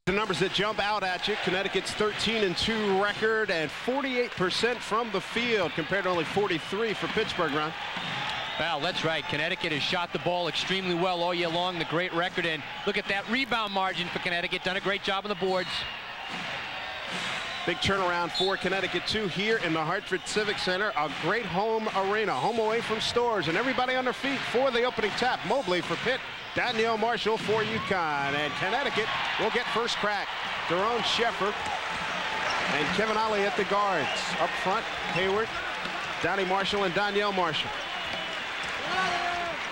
The numbers that jump out at you: Connecticut's 13-2 record and 48% from the field compared to only 43 for Pittsburgh, Ron. Well, that's right. Connecticut has shot the ball extremely well all year long. The great record, and look at that rebound margin for Connecticut. Done a great job on the boards. Big turnaround for Connecticut, too, here in the Hartford Civic Center. A great home arena, home away from Stores, and everybody on their feet for the opening tap. Mobley for Pitt, Danielle Marshall for UConn, and Connecticut will get first crack. Daron Sheffer and Kevin Ollie at the guards. Up front, Hayward, Donnie Marshall, and Danielle Marshall.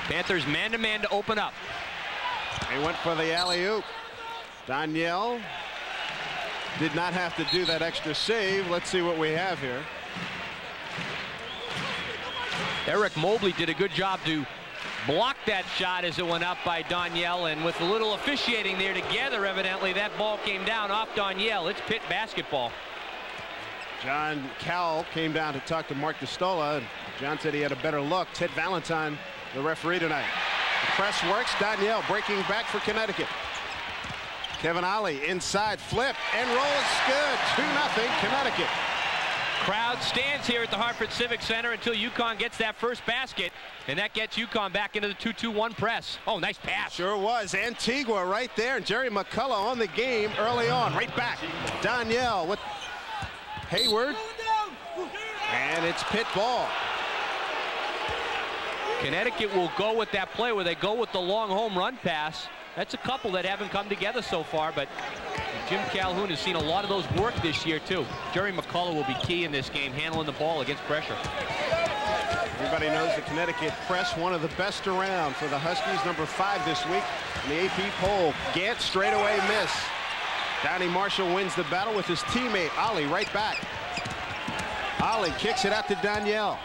Panthers man-to-man to open up. They went for the alley-oop. Danielle did not have to do that extra save. Let's see what we have here. Eric Mobley did a good job to block that shot as it went up by Danielle, and with a little officiating there together, evidently that ball came down off Danielle. It's Pitt basketball. John Cowell came down to talk to Mark Destola, and John said he had a better look. Ted Valentine, the referee tonight. The press works. Danielle breaking back for Connecticut. Kevin Ollie inside, flip and roll. It's good. 2-0 Connecticut. Crowd stands here at the Hartford Civic Center until UConn gets that first basket, and that gets UConn back into the 2-2-1 press. Oh, nice pass. Sure was. Antigua right there, and Jerry McCullough on the game early on. Right back. Danielle with Hayward, and it's Pitt ball. Connecticut will go with that play where they go with the long home run pass. That's a couple that haven't come together so far, but Jim Calhoun has seen a lot of those work this year, too. Jerry McCullough will be key in this game, handling the ball against pressure. Everybody knows the Connecticut press, one of the best around for the Huskies, number 5 this week in the AP poll. Gant straightaway miss. Donnie Marshall wins the battle with his teammate, Ollie, right back. Ollie kicks it out to Danielle.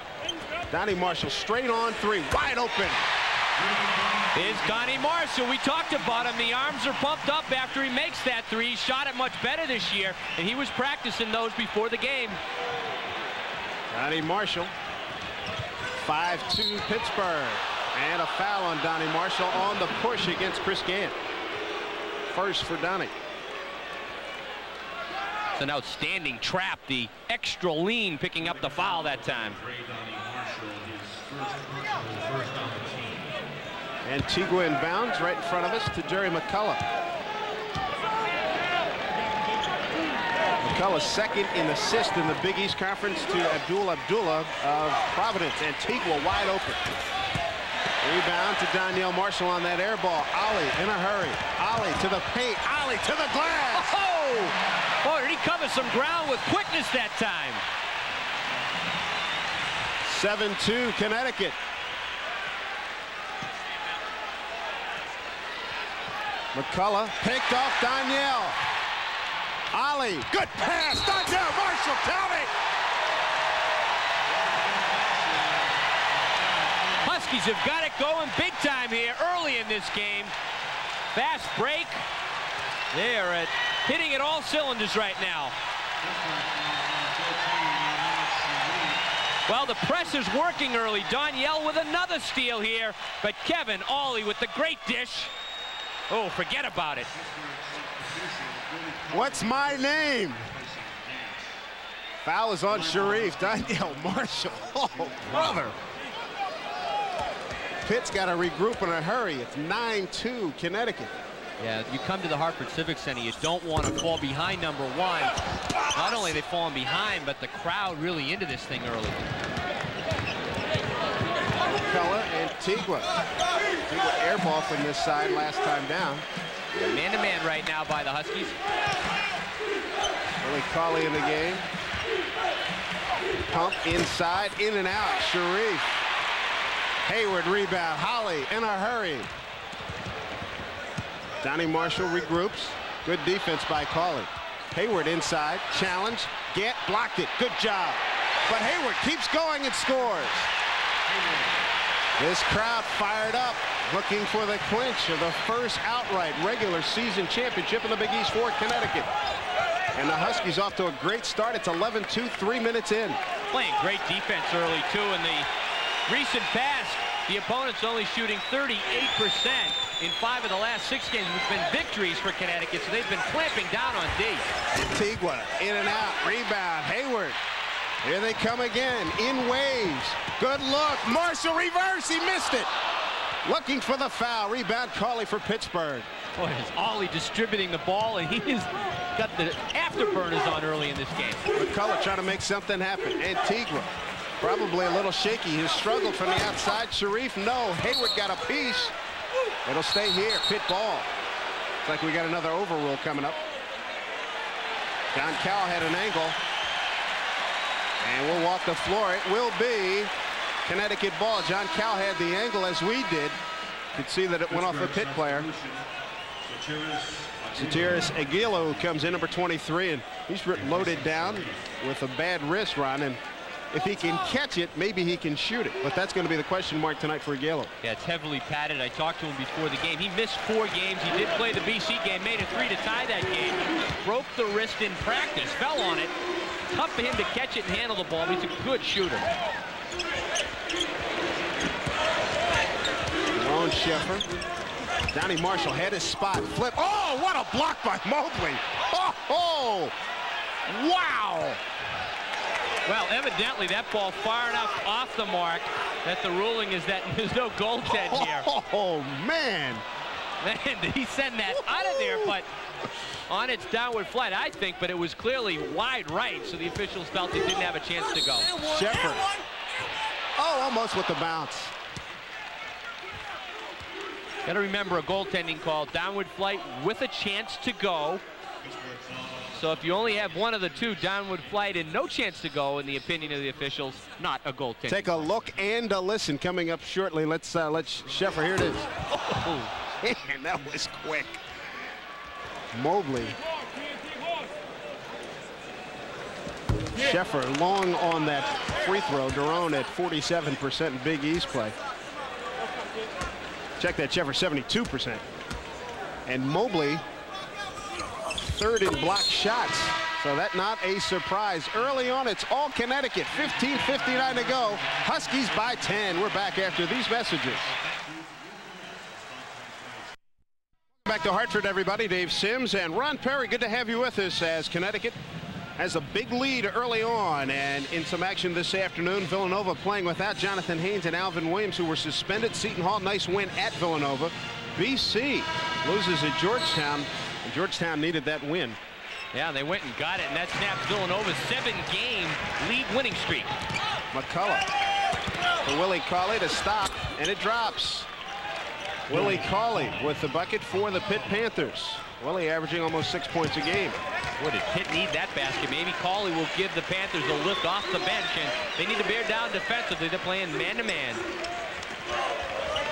Donnie Marshall straight on 3, wide open. Is Donnie Marshall. We talked about him. The arms are pumped up after he makes that 3. He shot it much better this year, and he was practicing those before the game. Donnie Marshall, 5-2 Pittsburgh. And a foul on Donnie Marshall on the push against Chris Gant. First for Donnie. It's an outstanding trap. The extra lean picking up the foul that time. Antigua inbounds right in front of us to Jerry McCullough. McCullough second in assist in the Big East Conference to Abdullah of Providence. Antigua wide open. Rebound to Danielle Marshall on that air ball. Ollie in a hurry. Ollie to the paint. Ollie to the glass. Oh! Boy, did he cover some ground with quickness that time. 7-2 Connecticut. McCullough picked off Danielle. Ollie, good pass. Danielle Marshall, tell me. Huskies have got it going big time here early in this game. Fast break. They are hitting at all cylinders right now. Well, the press is working early. Danielle with another steal here, but Kevin Ollie with the great dish. Oh, forget about it. What's my name? Foul is on Sharif. Danielle Marshall. Oh, brother. Pitt's got to regroup in a hurry. It's 9-2 Connecticut. Yeah, you come to the Hartford Civic Center, you don't want to fall behind, number 1. Not only are they falling behind, but the crowd really into this thing early. McCullough, Antigua. Antigua air ball from this side last time down. Man-to-man right now by the Huskies. Billy Cauley in the game. Pump inside, in and out. Sharif. Hayward rebound. Holly in a hurry. Donnie Marshall regroups. Good defense by Cauley. Hayward inside. Challenge. Gant blocked it. Good job. But Hayward keeps going and scores. This crowd fired up, looking for the clinch of the first outright regular season championship in the Big East for Connecticut. And the Huskies off to a great start. It's 11-2, 3 minutes in. Playing great defense early, too. In the recent past, the opponent's only shooting 38%. in 5 of the last 6 games, which have been victories for Connecticut, so they've been clamping down on D. Antigua in and out, rebound, Hayward. Here they come again, in waves. Good look, Marshall reverse, he missed it. Looking for the foul, rebound Cauley for Pittsburgh. Boy, is Ollie distributing the ball, and he's got the afterburners on early in this game. McCullough trying to make something happen. Antigua, probably a little shaky. He's struggled from the outside. Sharif, no. Hayward got a piece. It'll stay here. Pitt ball. Looks like we got another overrule coming up. John Cowell had an angle. And we'll walk the floor. It will be Connecticut ball. John Cowell had the angle as we did. You could see that it went off a Pitt player. Satiris Aguilo comes in, number 23, and he's loaded down with a bad wrist, Ron. And if he can catch it, maybe he can shoot it. But that's going to be the question mark tonight for Aguilo. Yeah, it's heavily padded. I talked to him before the game. He missed 4 games. He did play the BC game, made it 3 to tie that game. Broke the wrist in practice, fell on it. Tough for him to catch it and handle the ball, but he's a good shooter. Lone Sheffer. Donnie Marshall had his spot. Flip. Oh, what a block by Mobley. Oh, wow. Well, evidently that ball far enough off the mark that the ruling is that there's no goaltend here. Oh, man. Man, did he send that out of there, but on its downward flight, I think, but it was clearly wide right, so the officials felt he didn't have a chance to go. Shepard. Oh, almost with the bounce. Got to remember a goaltending call, downward flight with a chance to go. So if you only have one of the two, downward flight and no chance to go, in the opinion of the officials, not a goaltending. Take a look and a listen coming up shortly. Let's Sheffer, here it is. Oh, man, that was quick. Mobley. Sheffer long on that free throw. Daron at 47% in Big East play. Check that, Sheffer, 72%. And Mobley, 3rd in block shots. So that's not a surprise. Early on, it's all Connecticut. 15:59 to go. Huskies by 10. We're back after these messages. Back to Hartford, everybody. Dave Sims and Ron Perry. Good to have you with us as Connecticut has a big lead early on, and in some action this afternoon, Villanova playing without Jonathan Haynes and Alvin Williams, who were suspended. Seton Hall, nice win at Villanova. BC loses at Georgetown, and Georgetown needed that win. Yeah, they went and got it, and that snaps Villanova's 7-game league winning streak. McCullough for Willie Cauley to stop, and it drops. Willie Cauley with the bucket for the Pitt Panthers. Willie averaging almost 6 points a game. What did Pitt need that basket? Maybe Cauley will give the Panthers a lift off the bench, and they need to bear down defensively. They're playing man-to-man.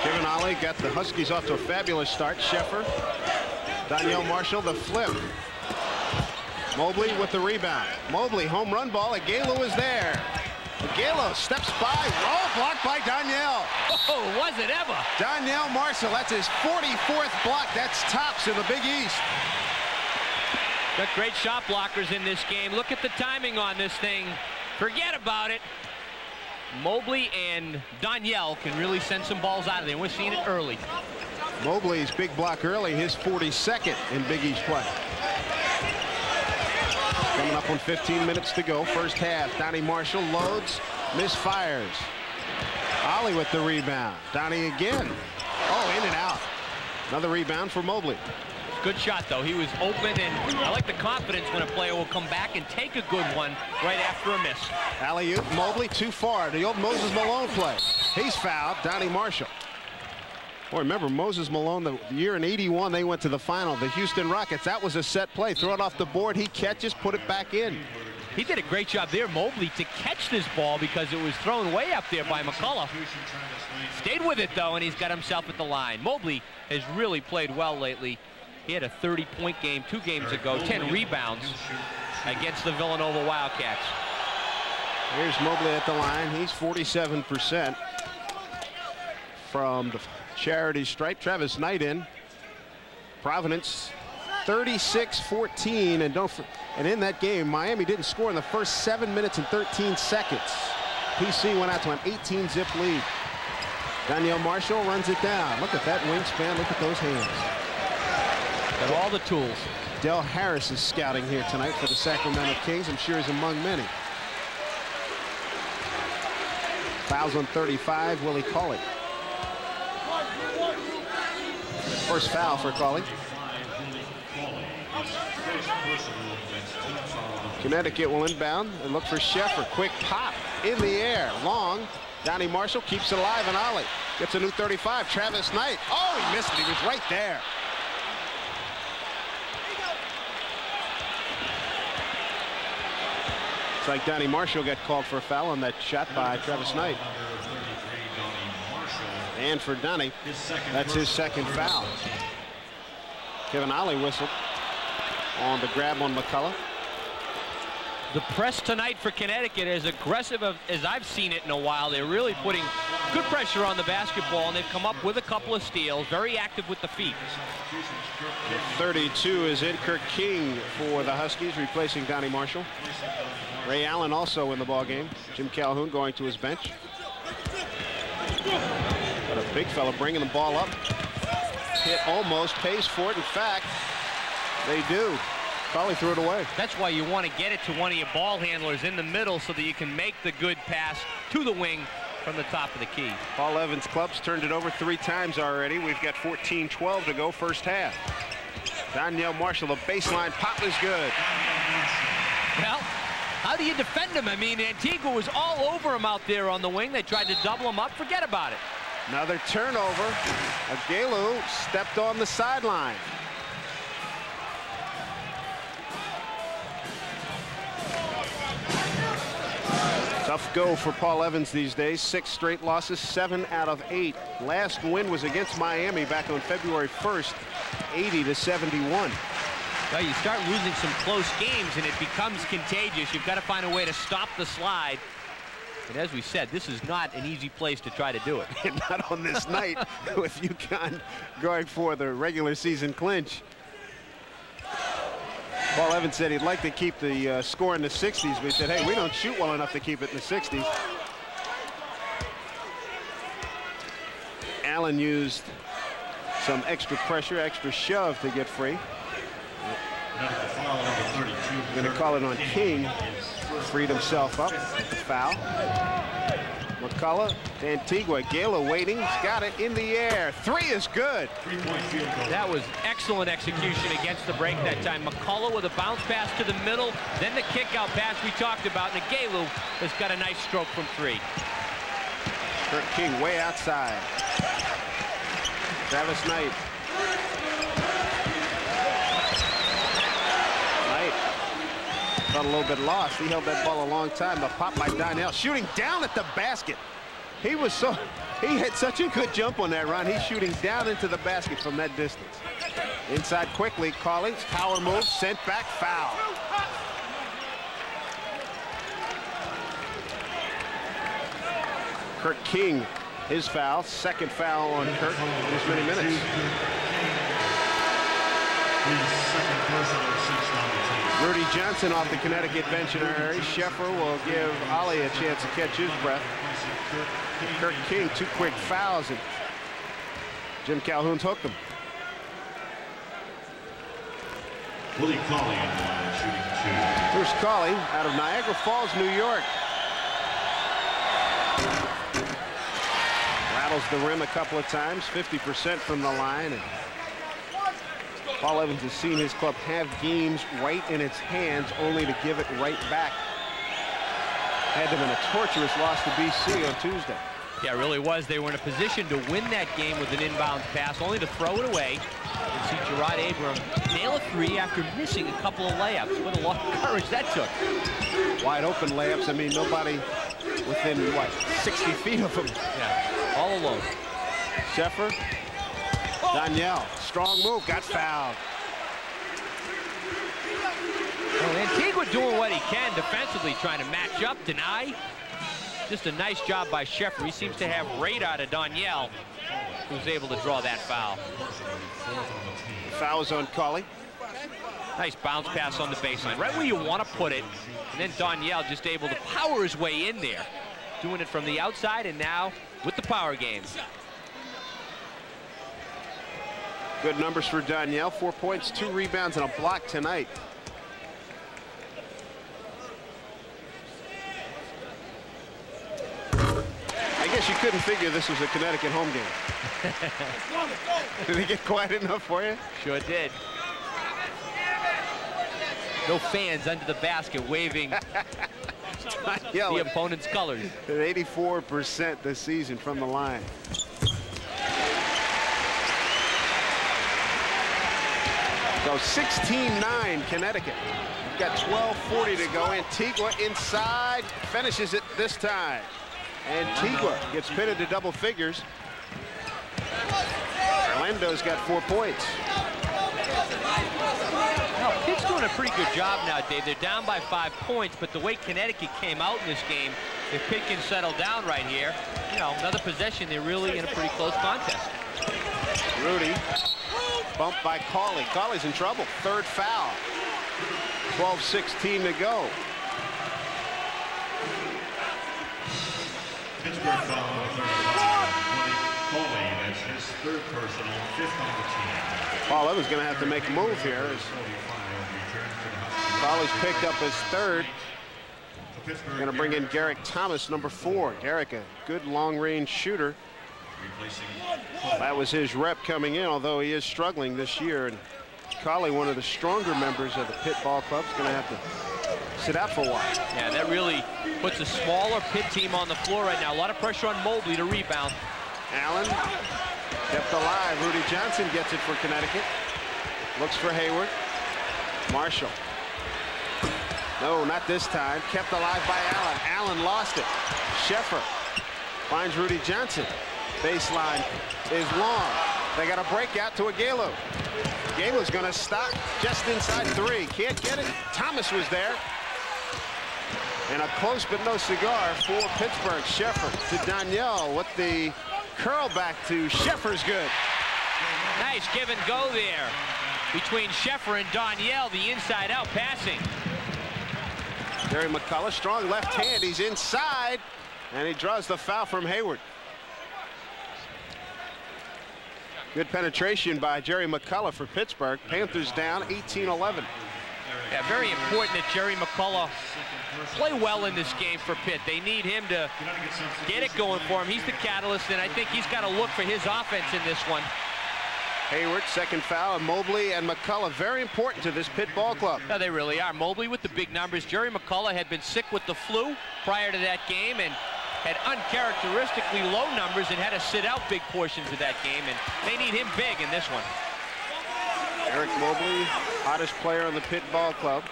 Kevin Ollie got the Huskies off to a fabulous start. Sheffer, Danielle Marshall, the flip. Mobley with the rebound. Mobley, home run ball. Aguilo is there. Aguilo steps by. Oh, blocked by Danielle. Oh, was it ever? Danielle Marshall, that's his 44th block. That's tops in the Big East. Got great shot blockers in this game. Look at the timing on this thing. Forget about it. Mobley and Danielle can really send some balls out of there. We're seeing it early. Mobley's big block early, his 42nd in Big East play. Coming up on 15 minutes to go, first half. Donnie Marshall loads, misfires. Ollie with the rebound. Donnie again. Oh, in and out. Another rebound for Mobley. Good shot, though. He was open, and I like the confidence when a player will come back and take a good one right after a miss. Alley-oop, Mobley too far. The old Moses Malone play. He's fouled. Donnie Marshall. Boy, remember Moses Malone, the year in '81, they went to the final. The Houston Rockets, that was a set play. Throw it off the board. He catches, put it back in. He did a great job there, Mobley, to catch this ball because it was thrown way up there by McCullough. Stayed with it, though, and he's got himself at the line. Mobley has really played well lately. He had a 30-point game 2 games ago, 10 rebounds against the Villanova Wildcats. Here's Mobley at the line. He's 47% from the charity stripe. Travis Knight in. Providence 36-14, and in that game, Miami didn't score in the first 7 minutes and 13 seconds. PC went out to an 18-zip lead. Danielle Marshall runs it down. Look at that wingspan. Look at those hands. Got all the tools. Del Harris is scouting here tonight for the Sacramento Kings. I'm sure he's among many. Fouls on 35. Willie Cauley. First foul for Cauley. Connecticut will inbound and look for Sheffer. Quick pop in the air. Long. Donnie Marshall keeps it alive, and Ollie gets a new 35. Travis Knight. Oh, he missed it. He was right there. It's like Donnie Marshall got called for a foul on that shot by Travis Knight. And for Donnie, that's his second foul. Kevin Ollie whistled on the grab on McCullough. The press tonight for Connecticut is aggressive as I've seen it in a while. They're really putting good pressure on the basketball, and they've come up with a couple of steals. Very active with the feet. 32 is in. Kirk King for the Huskies, replacing Donnie Marshall. Ray Allen also in the ball game. Jim Calhoun going to his bench. Got a big fella bringing the ball up. Hit almost, pays for it. In fact, they do. Probably threw it away. That's why you want to get it to one of your ball handlers in the middle so that you can make the good pass to the wing from the top of the key. Paul Evans' club's turned it over 3 times already. We've got 14-12 to go first half. Danielle Marshall, the baseline pop is good. Well, how do you defend him? I mean, Antigua was all over him out there on the wing. They tried to double him up. Forget about it. Another turnover. Agelu stepped on the sideline. Tough go for Paul Evans these days. 6 straight losses, 7 out of 8. Last win was against Miami back on February 1st, 80-71. Well, you start losing some close games and it becomes contagious. You've got to find a way to stop the slide. And as we said, this is not an easy place to try to do it. Not on this night with UConn going for the regular season clinch. Paul Evans said he'd like to keep the score in the 60s. We said, hey, we don't shoot well enough to keep it in the 60s. Allen used some extra pressure, extra shove to get free. Going to call it on King. Freed himself up with the foul. McCullough to Antigua. Gala waiting. He's got it in the air. 3 is good. That was excellent execution against the break that time. McCullough with a bounce pass to the middle, then the kick-out pass we talked about. Nagalu has got a nice stroke from 3. Kirk King way outside. Travis Knight. Got a little bit lost. He held that ball a long time. The pop by Donnell, shooting down at the basket. He had such a good jump on that run. He's shooting down into the basket from that distance. Inside quickly, Collins, power move, sent back, foul. Kirk King, his foul, second foul on Kirk in this many minutes. Rudy Johnson off the Connecticut bench in a hurry. Sheffer will give Ollie a chance to catch his breath. Kirk King, 2 quick fouls, and Jim Calhoun's hooked him. Willie Cauley on the line, shooting 2. Bruce Cauley out of Niagara Falls, New York. Rattles the rim a couple of times, 50% from the line. And Paul Evans has seen his club have games right in its hands, only to give it right back. Had them in a torturous loss to BC on Tuesday. Yeah, it really was. They were in a position to win that game with an inbound pass, only to throw it away. And see Gerard Abram nail a 3 after missing a couple of layups. What a lot of courage that took. Wide open layups. I mean, nobody within, what, 60 feet of him. Yeah, all alone. Sheffer. Danielle, strong move, got fouled. Well, Antigua doing what he can defensively, trying to match up, deny. Just a nice job by Sheffer. He seems to have radar to Danielle, who's able to draw that foul. Fouls on Cauley. Nice bounce pass on the baseline, right where you want to put it. And then Danielle just able to power his way in there. doing it from the outside, and now with the power game. Good numbers for Danielle. 4 points, 2 rebounds, and a block tonight. I guess you couldn't figure this was a Connecticut home game. Did it get quiet enough for you? Sure did. No fans under the basket waving the opponent's colors. At 84% this season from the line. So 16-9 Connecticut. We've got 12:40 to go. Antigua inside, finishes it this time. Antigua gets pitted to double figures. Orlando's got 4 points. Well, Pitt's doing a pretty good job now, Dave. They're down by 5 points, but the way Connecticut came out in this game, if Pitt can settle down right here, you know, another possession, they're really in a pretty close contest. Rudy, bumped by Cauley. Cauley's in trouble. 3rd foul. 12:16 to go. Pittsburgh foul on the 35. Cauley, that's his 3rd personal, 5th on the team. Paul Evans going to have to make a move here. Cauley's picked up his 3rd. Going to bring in Garrick Thomas, number 4. Garrick, a good long-range shooter. That was his rep coming in, although he is struggling this year. And Cauley, one of the stronger members of the Pitt Ball Club, is going to have to sit out for a while. Yeah, that really puts a smaller Pitt team on the floor right now. A lot of pressure on Mobley to rebound. Allen kept alive. Rudy Johnson gets it for Connecticut. Looks for Hayward. Marshall. No, not this time. Kept alive by Allen. Allen lost it. Sheffer finds Rudy Johnson. Baseline is long. They got a breakout to Aguero. Aguero's going to stop just inside 3. Can't get it. Thomas was there. And a close but no cigar for Pittsburgh. Sheffer to Danielle with the curl back to Sheffer's good. Nice give and go there between Sheffer and Danielle, the inside out passing. Jerry McCullough, strong left hand. He's inside, and he draws the foul from Hayward. Good penetration by Jerry McCullough for Pittsburgh. Panthers down 18-11. Yeah, very important that Jerry McCullough play well in this game for Pitt. They need him to get it going for him. He's the catalyst, and I think he's got to look for his offense in this one. Hayward, 2nd foul, and Mobley and McCullough very important to this Pitt Ball Club. Yeah, they really are. Mobley with the big numbers. Jerry McCullough had been sick with the flu prior to that game and had uncharacteristically low numbers and had to sit out big portions of that game, and they need him big in this one. Eric Mobley, hottest player on the Pitt Ball Club.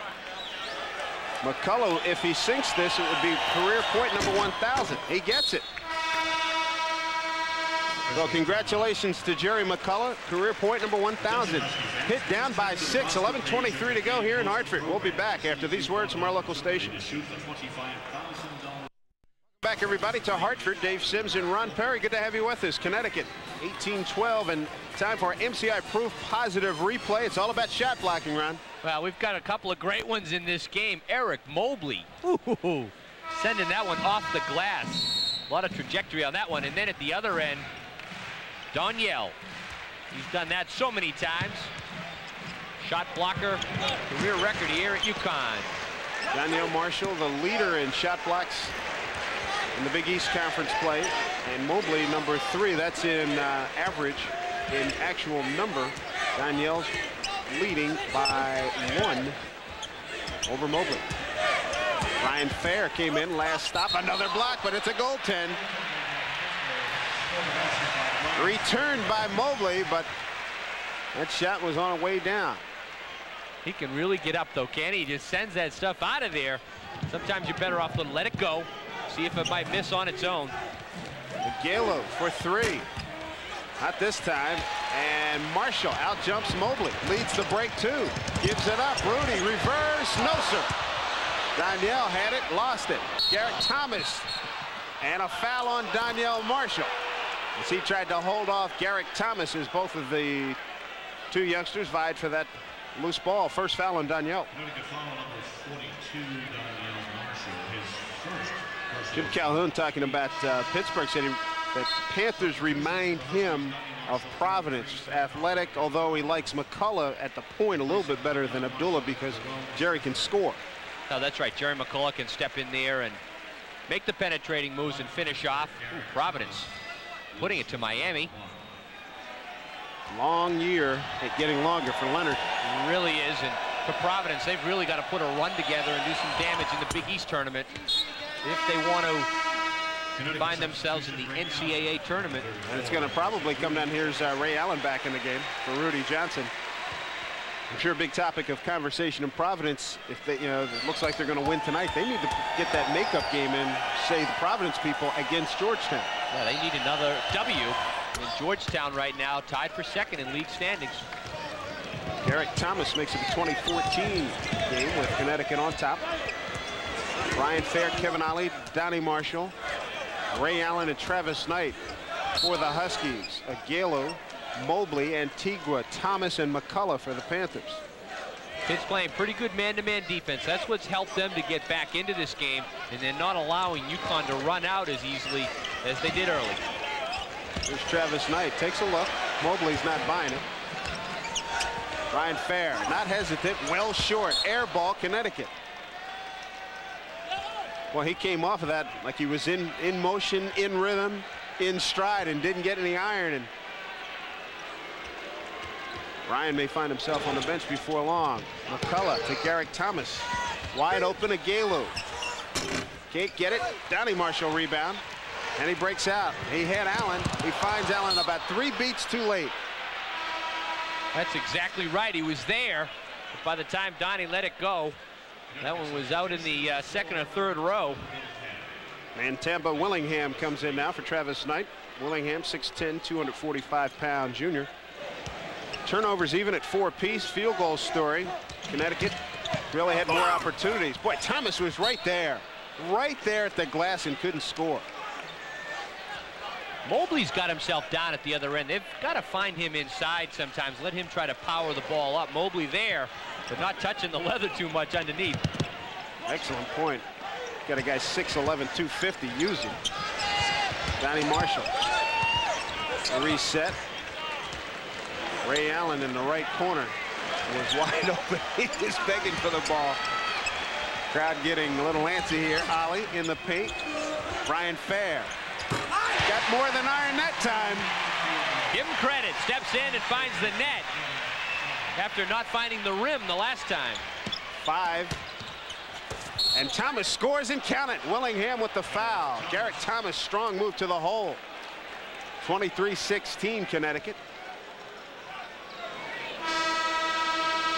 McCullough, if he sinks this, it would be career point number 1,000. He gets it. So congratulations to Jerry McCullough, career point number 1,000. Pitt down by 6, 11:23 to go here in Hartford. We'll be back after these words from our local station. Back, everybody, to Hartford. Dave Sims and Ron Perry. Good to have you with us. Connecticut, 18-12, and time for our MCI Proof Positive replay. It's all about shot blocking, Ron. Well, we've got a couple of great ones in this game. Eric Mobley, ooh, sending that one off the glass. A lot of trajectory on that one. And then at the other end, Danielle. He's done that so many times. Shot blocker, career record here at UConn. Danielle Marshall, the leader in shot blocks in the Big East Conference play. And Mobley, number 3. That's in average. In actual number, Danielle's leading by 1 over Mobley. Ryan Fair came in, last stop, another block, but it's a goaltend. Returned by Mobley, but that shot was on a way down. He can really get up, though, can he? He just sends that stuff out of there. Sometimes you're better off to let it go, see if it might miss on its own. Aguero for 3. Not this time. And Marshall out jumps Mobley. Leads the break, too. Gives it up. Rudy, reverse. No, sir. Danielle had it, lost it. Garrett Thomas. And a foul on Danielle Marshall, as he tried to hold off Garrick Thomas, as both of the 2 youngsters vied for that loose ball. First foul on Danielle. Foul number 42, Danielle Marshall, his first Jim Calhoun talking about Pittsburgh, said that Panthers remind him of Providence. Athletic, although he likes McCullough at the point a little bit better than Abdullah because Jerry can score. No, that's right. Jerry McCullough can step in there and make the penetrating moves and finish off. Ooh, Providence putting it to Miami. Long year, it getting longer for Leonard. It really is, and for Providence, they've really got to put a run together and do some damage in the Big East tournament if they want to find themselves in the NCAA tournament. And it's going to probably come down. Here's Ray Allen back in the game for Rudy Johnson. I'm sure a big topic of conversation in Providence. If they, it looks like they're going to win tonight, they need to get that makeup game in, say the Providence people, against Georgetown. Yeah, they need another W. And Georgetown right now tied for second in league standings. Garrick Thomas makes it a 2014 game with Connecticut on top. Brian Fair, Kevin Ollie, Donnie Marshall, Ray Allen, and Travis Knight for the Huskies. Aguero, Mobley, Antigua, Thomas, and McCullough for the Panthers. Kids playing pretty good man-to-man defense. That's what's helped them to get back into this game, and they're not allowing UConn to run out as easily as they did early. Here's Travis Knight, takes a look. Mobley's not buying it. Brian Fair, not hesitant, well short. Air ball, Connecticut. Well, he came off of that like he was in motion, in rhythm, in stride, and didn't get any iron. And Ryan may find himself on the bench before long. McCullough to Garrick Thomas. Wide open, Aguero. Can't get it. Donnie Marshall rebound. And he breaks out. He had Allen. He finds Allen about 3 beats too late. That's exactly right. He was there. But by the time Donnie let it go, that one was out in the second or third row. And Tampa Willingham comes in now for Travis Knight. Willingham, 6'10", 245-pound junior. Turnovers even at 4 apiece. Field goal story. Connecticut really had more opportunities. Boy, Thomas was right there at the glass and couldn't score. Mobley's got himself down at the other end. They've got to find him inside sometimes. Let him try to power the ball up. Mobley there, but not touching the leather too much underneath. Excellent point. Got a guy 6'11", 250 using. Donnie Marshall. A reset. Ray Allen in the right corner was wide open. He was begging for the ball. Crowd getting a little antsy here. Ollie in the paint. Brian Fair. Got more than iron that time. Give him credit. Steps in and finds the net after not finding the rim the last time. 5. And Thomas scores and count it. Willingham with the foul. Garrick Thomas, strong move to the hole. 23-16 Connecticut.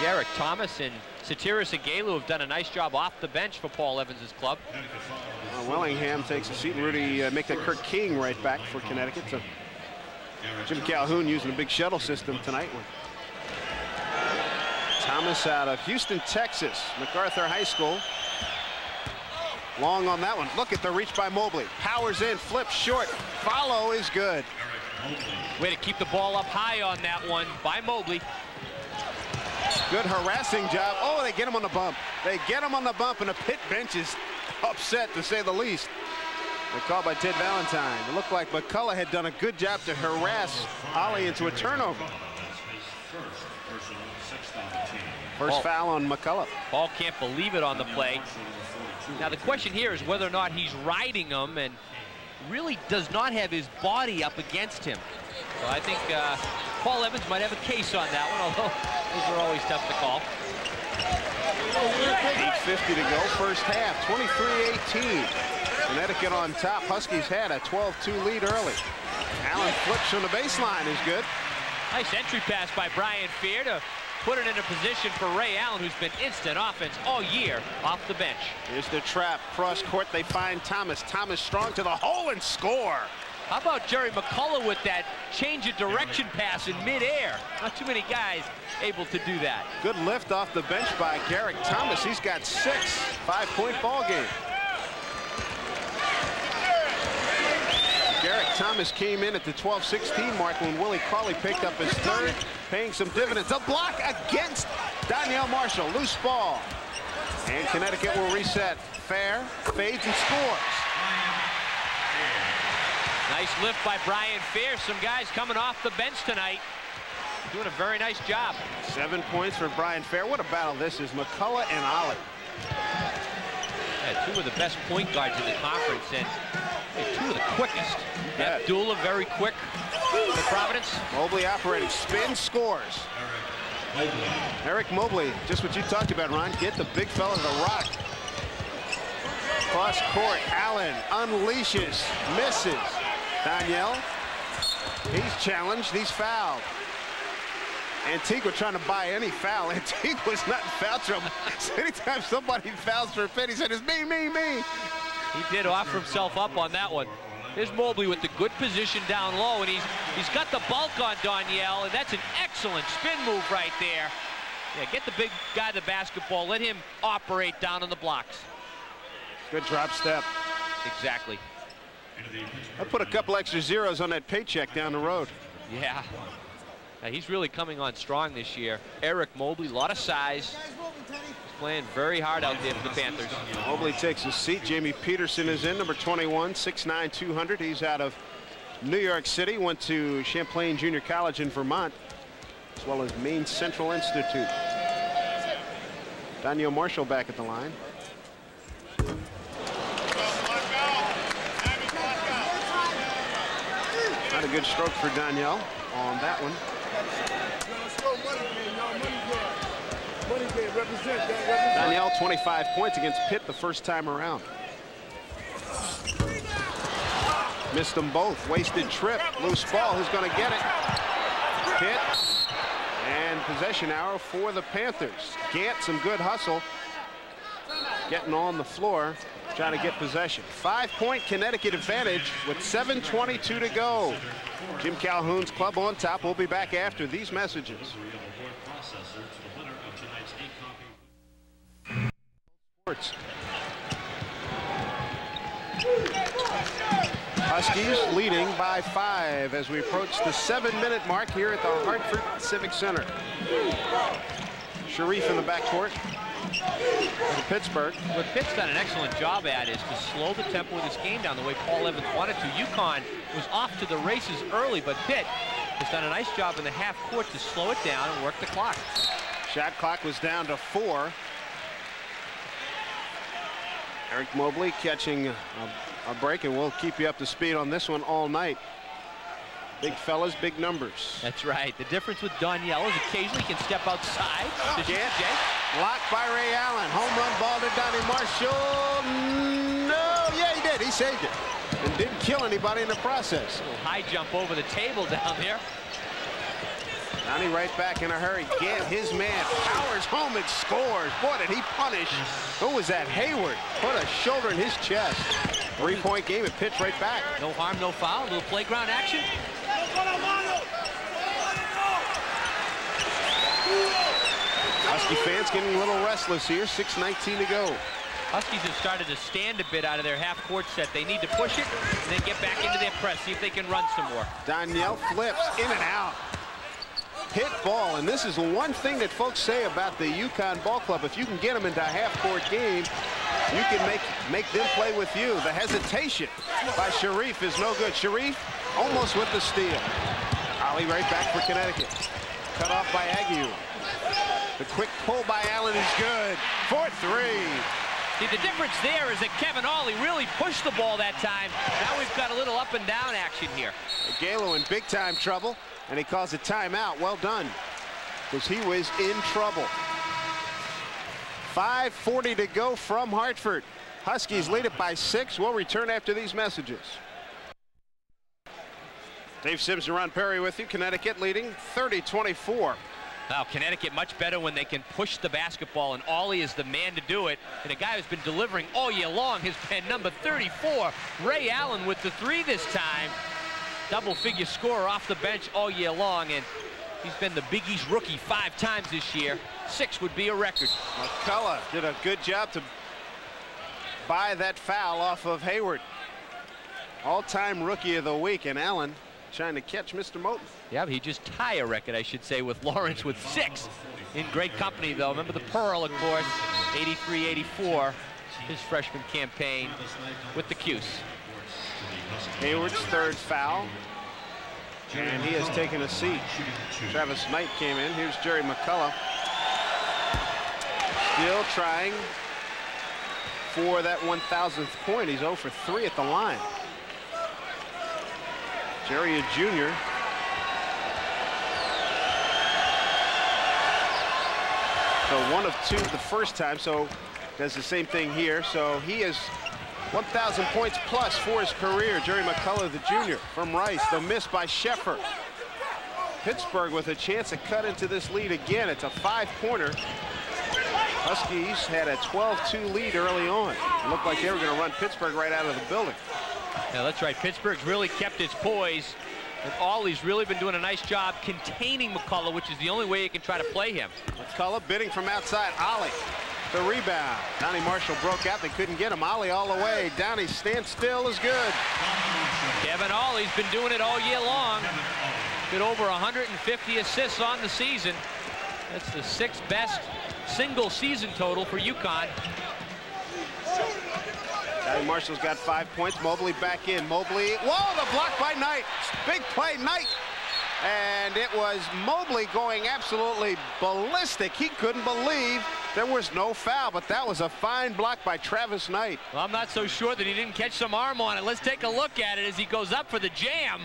Garrick Thomas and Satiris Aguero have done a nice job off the bench for Paul Evans' club. Willingham takes a seat, and Rudy make that Kirk King right back for Connecticut. So Jim Calhoun using a big shuttle system tonight. With Thomas out of Houston, Texas, MacArthur High School. Long on that one. Look at the reach by Mobley. Powers in, flips short. Follow is good. Way to keep the ball up high on that one by Mobley. Good harassing job. Oh, they get him on the bump. They get him on the bump, and the pit bench is upset, to say the least. They're called by Ted Valentine. It looked like McCullough had done a good job to harass Ollie into a turnover. First foul on McCullough. Paul can't believe it on the play. Now the question here is whether or not he's riding him and really does not have his body up against him. So I think Paul Evans might have a case on that one, although those are always tough to call. 8:50 to go, first half, 23-18. Connecticut on top. Huskies had a 12-2 lead early. Allen flips from the baseline is good. Nice entry pass by Brian Fair to put it in a position for Ray Allen, who's been instant offense all year off the bench. Here's the trap. Cross court, they find Thomas. Thomas strong to the hole and score. How about Jerry McCullough with that change of direction pass in midair? Not too many guys able to do that. Good lift off the bench by Garrick Thomas. He's got 6. 5-point ball game. Garrick Thomas came in at the 12-16 mark when Willie Cauley picked up his third, paying some dividends. A block against Danielle Marshall. Loose ball. And Connecticut will reset. Fair, fades, and scores. Nice lift by Brian Fierce. Some guys coming off the bench tonight. Doing a very nice job. 7 points for Brian Fair. What a battle this is. McCullough and Ollie. Yeah, two of the best point guards in the conference, and two of the quickest. Abdullah very quick for Providence. Mobley operating. Spin, scores. Eric Mobley, just what you talked about, Ron. Get the big fella to the rock. Cross court. Allen unleashes. Misses. Danielle. He's challenged. He's fouled. Antigua trying to buy any foul. Antigua's not in foul trouble. So anytime somebody fouls for a pin, he said, it's me, me, me. He did offer himself up on that one. Here's Mobley with the good position down low, and he's got the bulk on Danielle, and that's an excellent spin move right there. Yeah, get the big guy the basketball. Let him operate down on the blocks. Good drop step. Exactly. I put a couple extra zeros on that paycheck down the road. Yeah. He's really coming on strong this year. Eric Mobley, a lot of size. He's playing very hard out there for the Panthers. Mobley takes his seat. Jamie Peterson is in, number 21, 6'9", 200. He's out of New York City. Went to Champlain Junior College in Vermont, as well as Maine Central Institute. Danielle Marshall back at the line. Not a good stroke for Danielle on that one. Danielle, 25 points against Pitt the first time around. Missed them both. Wasted trip. Loose ball. Who's going to get it? Pitt. And possession arrow for the Panthers. Gant, some good hustle. Getting on the floor, trying to get possession. 5-point Connecticut advantage with 7:22 to go. Jim Calhoun's club on top. We'll be back after these messages. Sports. Huskies leading by 5 as we approach the 7-minute mark here at the Hartford Civic Center. Sharif in the backcourt for Pittsburgh. What Pitt's done an excellent job at is to slow the tempo of this game down the way Paul Evans wanted to. UConn was off to the races early, but Pitt has done a nice job in the half court to slow it down and work the clock. Shot clock was down to 4. Eric Mobley catching a break, and we'll keep you up to speed on this one all night. Big fellas, big numbers. That's right. The difference with Danielle is occasionally he can step outside. Blocked by Ray Allen. Home run ball to Donnie Marshall. No, yeah, he did. He saved it and didn't kill anybody in the process. A little high jump over the table down there. Donnie right back in a hurry. Gant, his man, powers home and scores. Boy, did he punish. Who was that? Hayward. Put a shoulder in his chest. 3-point game and pitch right back. No harm, no foul. A little playground action. Husky fans getting a little restless here. 6:19 to go. Huskies have started to stand a bit out of their half-court set. They need to push it and then get back into their press, see if they can run some more. Danielle flips in and out. Hit ball, and this is one thing that folks say about the UConn ball club. If you can get them into a half-court game, you can make them play with you. The hesitation by Sharif is no good. Sharif almost with the steal. Ollie right back for Connecticut. Cut off by Aguirre. The quick pull by Allen is good for 3. See, the difference there is that Kevin Ollie really pushed the ball that time. Now we've got a little up and down action here. Galo in big time trouble, and he calls a timeout. Well done, because he was in trouble. 5:40 to go from Hartford. Huskies lead it by 6. We'll return after these messages. Dave Sims and Ron Perry with you. Connecticut leading 30-24. Now, Connecticut much better when they can push the basketball, and Ollie is the man to do it. And a guy who's been delivering all year long has been number 34, Ray Allen, with the 3 this time. Double-figure scorer off the bench all year long, and he's been the Big East rookie 5 times this year. 6 would be a record. McCullough did a good job to buy that foul off of Hayward. All-time rookie of the week, and Allen trying to catch Mr. Moten. Yeah, but he just tied a record, I should say, with Lawrence with 6. In great company, though. Remember the Pearl, of course, 83-84, his freshman campaign with the Cuse. Hayward's third foul. And he has taken a seat. Travis Knight came in. Here's Jerry McCullough. Still trying for that 1,000th point. He's 0 for 3 at the line. Jerry, a junior. So 1 of 2 the first time, so does the same thing here. So he is 1,000 points plus for his career. Jerry McCullough, the junior from Rice. The miss by Sheffer. Pittsburgh with a chance to cut into this lead again. It's a 5-pointer. Huskies had a 12-2 lead early on. It looked like they were going to run Pittsburgh right out of the building. Yeah, that's right. Pittsburgh's really kept its poise. And Ollie's really been doing a nice job containing McCullough, which is the only way you can try to play him. McCullough bidding from outside. Ollie, the rebound. Donnie Marshall broke out. They couldn't get him. Ollie all the way. Donnie stand still is good. Kevin Ollie's been doing it all year long. Been over 150 assists on the season. That's the 6th best single season total for UConn. Donnie Marshall's got 5 points. Mobley back in. Mobley, whoa, the block by Knight. Big play, Knight. And it was Mobley going absolutely ballistic. He couldn't believe there was no foul, but that was a fine block by Travis Knight. Well, I'm not so sure that he didn't catch some arm on it. Let's take a look at it as he goes up for the jam.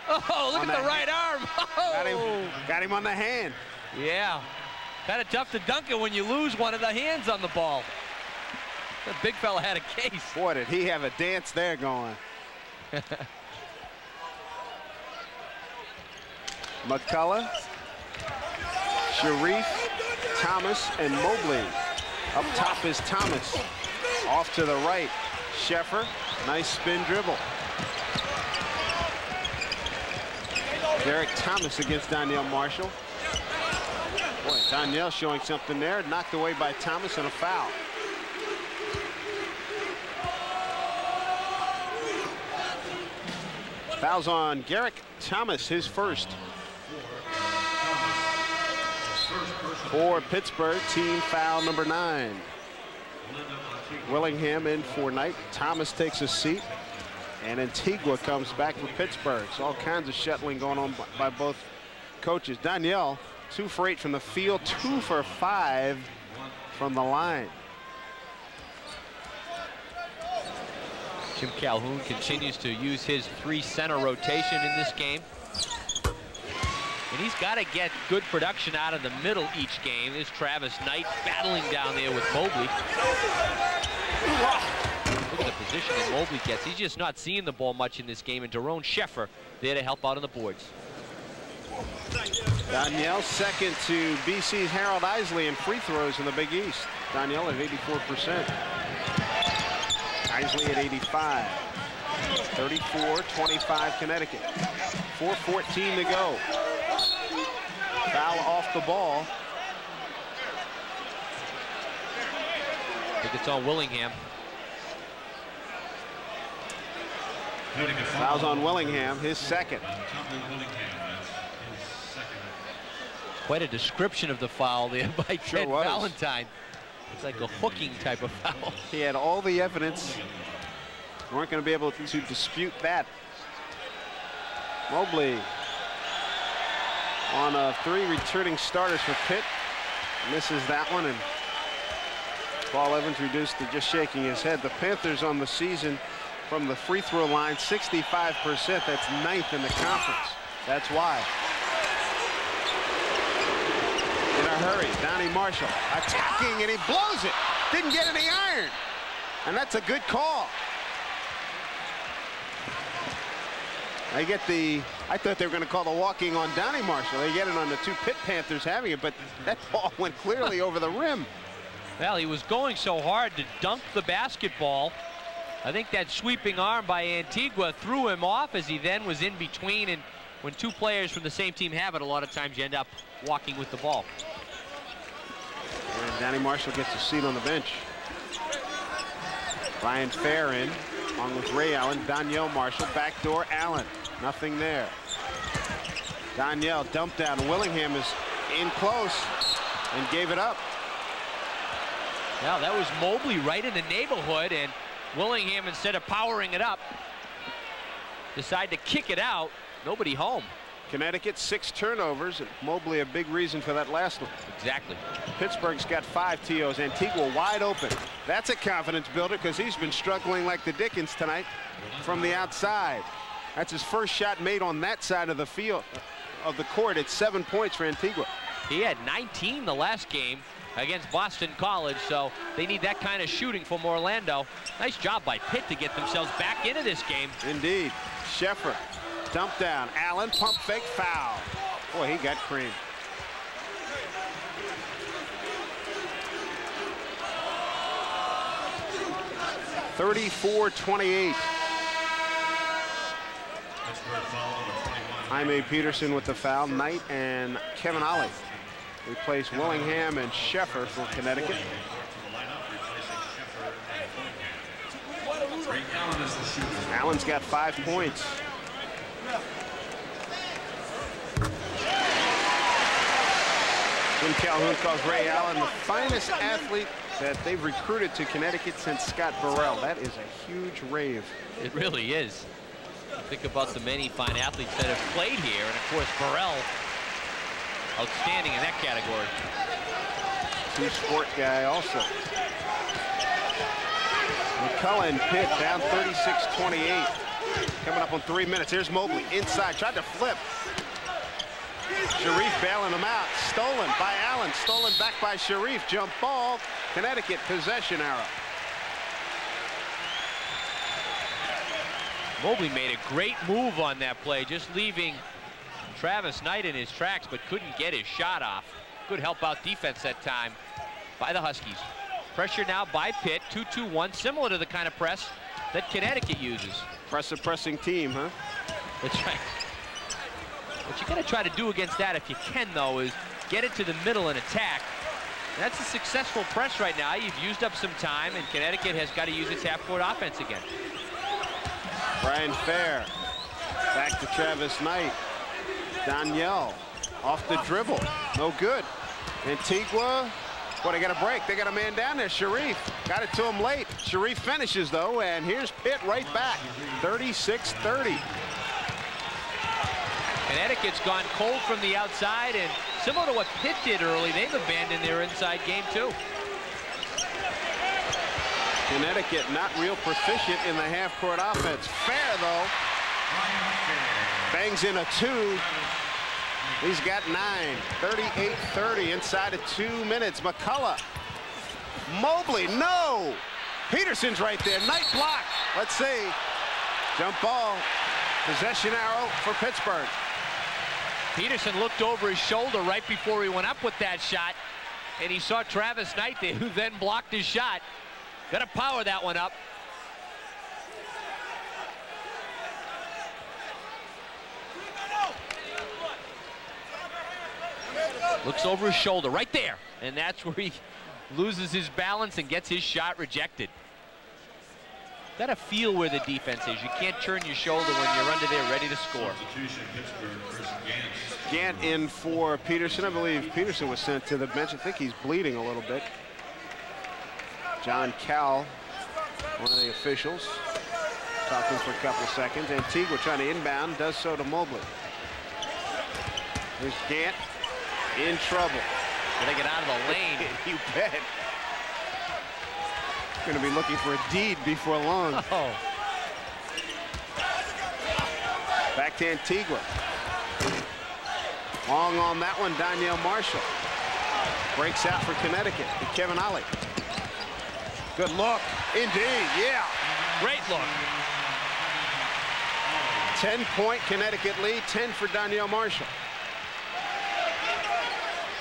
Oh, look at the right arm. Oh. Got him on the hand. Yeah. Kind of tough to dunk it when you lose one of the hands on the ball. The big fella had a case. Boy, did he have a dance there going. McCullough, Sharif, Thomas, and Mobley. Up top is Thomas. Off to the right, Sheffer. Nice spin dribble. Derek Thomas against Danielle Marshall. Boy, Danielle showing something there. Knocked away by Thomas and a foul. Fouls on Garrick Thomas, his first. For Pittsburgh, team foul number 9. Willingham in for Knight. Thomas takes a seat. And Antigua comes back for Pittsburgh. So all kinds of shuttling going on by both coaches. Danielle, 2 for 8 from the field, 2 for 5 from the line. Jim Calhoun continues to use his 3-center rotation in this game. And he's got to get good production out of the middle each game. There's Travis Knight battling down there with Mobley. Look at the position that Mobley gets. He's just not seeing the ball much in this game. And Daron Sheffer there to help out on the boards. Danielle second to BC's Harold Isley in free throws in the Big East. Danielle at 84%. Isley at 85. 34-25 Connecticut. 4:14 to go. Foul off the ball. I think it's on Willingham. Foul's on Willingham, his second. Quite a description of the foul there by Ted Valentine. It's like a hooking type of foul. He had all the evidence. Weren't going to be able to dispute that. Mobley on 3 returning starters for Pitt. Misses that one, and Paul Evans reduced to just shaking his head. The Panthers on the season from the free throw line, 65%. That's 9th in the conference. That's why. In a hurry, Donnie Marshall attacking, and he blows it. Didn't get any iron. And that's a good call. I get the, I thought they were going to call the walking on Donnie Marshall. They get it on the 2 Pitt Panthers having it, but that ball went clearly over the rim. Well, he was going so hard to dunk the basketball. I think that sweeping arm by Antigua threw him off as he then was in between. And when 2 players from the same team have it, a lot of times you end up walking with the ball. And Donnie Marshall gets a seat on the bench. Ryan Fair in, along with Ray Allen. Danielle Marshall, backdoor Allen. Nothing there. Danielle dumped down. Willingham is in close and gave it up. Now that was Mobley right in the neighborhood, and Willingham, instead of powering it up, decide to kick it out. Nobody home. Connecticut 6 turnovers, and Mobley a big reason for that last one. Exactly. Pittsburgh's got 5 TOs. Antigua wide open. That's a confidence builder because he's been struggling like the Dickens tonight from the outside. That's his first shot made on that side of the field, of the court. It's 7 points for Antigua. He had 19 the last game against Boston College, so they need that kind of shooting from Orlando. Nice job by Pitt to get themselves back into this game. Indeed. Sheffer, dump down. Allen, pump fake, foul. Boy, he got creamed. (34-28). Jaime Peterson with the foul. Knight and Kevin Ollie replace Willingham and Sheffer for Connecticut. Allen's got 5 points. Jim Calhoun calls Ray Allen the finest athlete that they've recruited to Connecticut since Scott Burrell. That is a huge rave. It really is. Think about the many fine athletes that have played here, and of course Burrell, outstanding in that category. Two-sport guy also. McCullough and Pitt down 36-28. Coming up on 3 minutes. Here's Mobley inside, tried to flip. Sharif bailing him out. Stolen by Allen. Stolen back by Sharif. Jump ball. Connecticut possession arrow. Mobley made a great move on that play, just leaving Travis Knight in his tracks, but couldn't get his shot off. Good help out defense that time by the Huskies. Pressure now by Pitt, 2-2-1, similar to the kind of press that Connecticut uses. Pressing team, huh? That's right. What you got to try to do against that, if you can, though, is get it to the middle and attack. And that's a successful press right now. You've used up some time, and Connecticut has got to use its half-court offense again. Brian Fair, back to Travis Knight. Danielle, off the dribble, no good. Antigua, well, they got a break. They got a man down there, Sharif. Got it to him late. Sharif finishes, though, and here's Pitt right back, 36-30. Connecticut's gone cold from the outside, and similar to what Pitt did early, they've abandoned their inside game, too. Connecticut not real proficient in the half-court offense. Fair, though. Bangs in a 2. He's got 9. 38-30 inside of 2 minutes. McCullough. Mobley, no! Peterson's right there. Knight block. Let's see. Jump ball. Possession arrow for Pittsburgh. Peterson looked over his shoulder right before he went up with that shot, and he saw Travis Knight there, who then blocked his shot. Got to power that one up. Looks over his shoulder right there, and that's where he loses his balance and gets his shot rejected. Got to feel where the defense is. You can't turn your shoulder when you're under there ready to score. Gant in for Peterson. I believe Peterson was sent to the bench. I think he's bleeding a little bit. John Cowell, one of the officials, talking for a couple of seconds. Antigua trying to inbound, does so to Mobley. Here's Gant in trouble. Gotta get out of the lane. You bet. Going to be looking for a deed before long. Oh. Back to Antigua. Long on that one, Danielle Marshall. Breaks out for Connecticut to Kevin Ollie. Good look. Indeed, yeah. Great look. 10-point Connecticut lead, 10 for Danielle Marshall.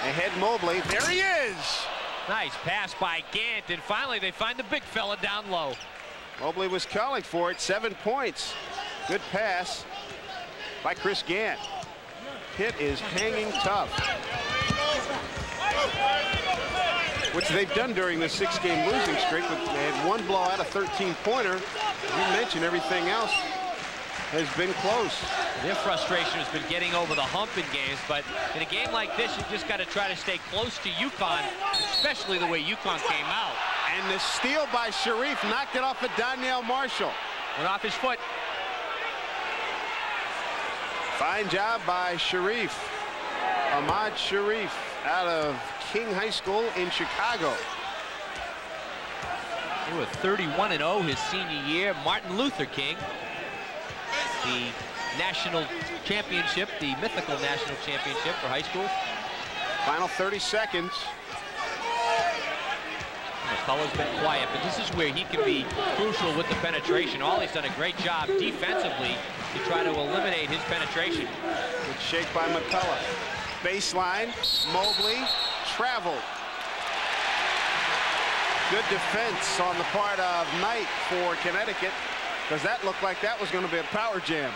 Ahead Mobley, there he is. Nice pass by Gant, and finally they find the big fella down low. Mobley was calling for it, 7 points. Good pass by Chris Gant. Pitt is hanging tough, which they've done during the 6-game losing streak. But they had one blowout, a 13-pointer. You mentioned everything else has been close. Their frustration has been getting over the hump in games, but in a game like this, you just got to try to stay close to UConn, especially the way UConn came out. And the steal by Sharif knocked it off of Danielle Marshall. Went off his foot. Fine job by Sharif. Ahmad Sharif out of King High School in Chicago. He was 31-0 his senior year. Martin Luther King, the national championship, the mythical national championship for high school. Final 30 seconds. McCullough's been quiet, but this is where he can be crucial with the penetration. Ollie's done a great job defensively to try to eliminate his penetration. Good shake by McCullough. Baseline, Mobley, traveled. Good defense on the part of Knight for Connecticut, because that looked like that was going to be a power jam.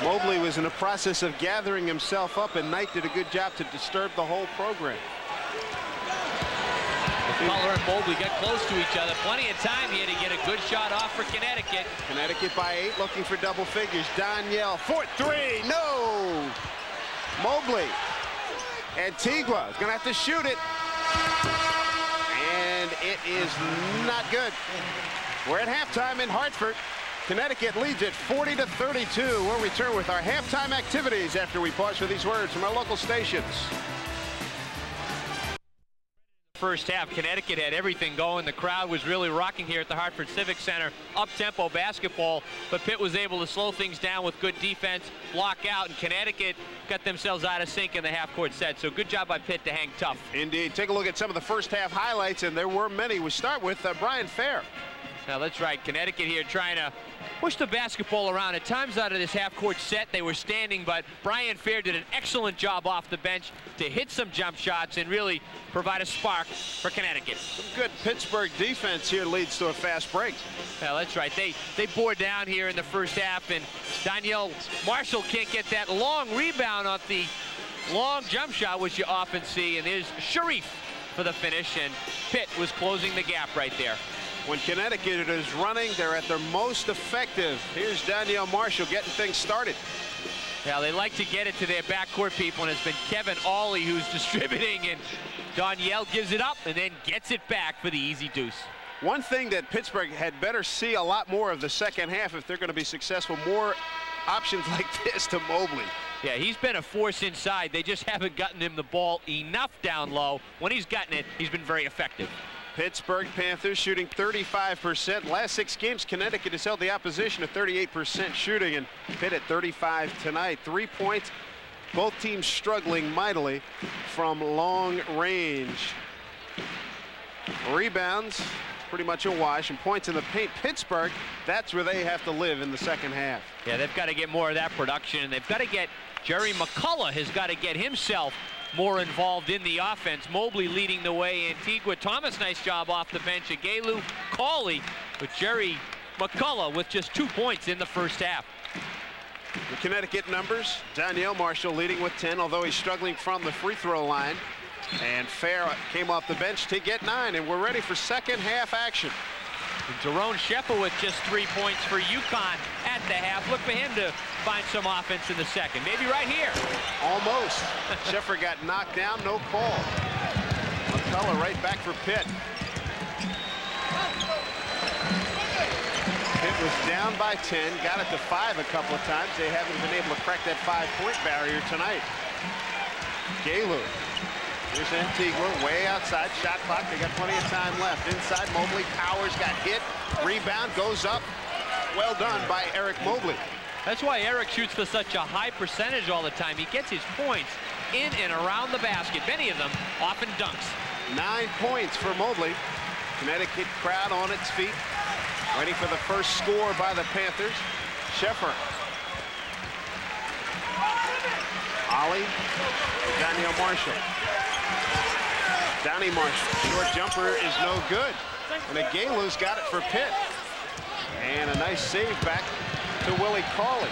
Mobley was in the process of gathering himself up, and Knight did a good job to disturb the whole program. McCullough and Mobley got close to each other. Plenty of time here to get a good shot off for Connecticut. Connecticut by 8, looking for double figures. Danielle for 3. No! Mobley. Antigua is going to have to shoot it. And it is not good. We're at halftime in Hartford. Connecticut leads it 40-32. We'll return with our halftime activities after we pause for these words from our local stations. First half, Connecticut had everything going. The crowd was really rocking here at the Hartford Civic Center. Up-tempo basketball, but Pitt was able to slow things down with good defense, block out, and Connecticut got themselves out of sync in the half-court set. So good job by Pitt to hang tough. Indeed. Take a look at some of the first half highlights, and there were many. We start with Brian Fair. Now that's right, Connecticut here trying to push the basketball around. At times out of this half-court set, they were standing, but Brian Fair did an excellent job off the bench to hit some jump shots and really provide a spark for Connecticut. Some good Pittsburgh defense here leads to a fast break. Yeah, that's right. They bore down here in the first half, and Danielle Marshall can't get that long rebound off the long jump shot, which you often see, and there's Sharif for the finish, and Pitt was closing the gap right there. When Connecticut is running, they're at their most effective. Here's Danielle Marshall getting things started. Yeah, they like to get it to their backcourt people, and it's been Kevin Ollie who's distributing, and Danielle gives it up and then gets it back for the easy deuce. One thing that Pittsburgh had better see a lot more of the second half if they're going to be successful, more options like this to Mobley. Yeah, he's been a force inside. They just haven't gotten him the ball enough down low. When he's gotten it, he's been very effective. Pittsburgh Panthers shooting 35%. Last 6 games, Connecticut has held the opposition to 38% shooting, and Pitt at 35 tonight. 3 points. Both teams struggling mightily from long range. Rebounds, pretty much a wash, and points in the paint. Pittsburgh, that's where they have to live in the second half. Yeah, they've got to get more of that production, and they've got to get Jerry McCullough has got to get himself more involved in the offense. Mobley leading the way. Antigua Thomas, nice job off the bench. Agalu Cauley, with Jerry McCullough with just 2 points in the first half. The Connecticut numbers, Danielle Marshall leading with 10, although he's struggling from the free throw line. And Fair came off the bench to get 9, and we're ready for second half action. Jerome Sheffer with just 3 points for UConn at the half. Look for him to find some offense in the second. Maybe right here. Almost. Sheffer got knocked down, no call. McCullough right back for Pitt. Pitt was down by 10, got it to 5 a couple of times. They haven't been able to crack that 5-point barrier tonight. Gaylor. Here's Antigua, way outside, shot clock. They got plenty of time left. Inside, Mobley, Powers got hit. Rebound goes up. Well done by Eric Mobley. That's why Eric shoots for such a high percentage all the time. He gets his points in and around the basket. Many of them often dunks. 9 points for Mobley. Connecticut crowd on its feet, waiting for the first score by the Panthers. Sheffer. Ollie, Danielle Marshall. Donnie Marshall, short jumper is no good. And Agalu's got it for Pitt. And a nice save back to Willie Cauley.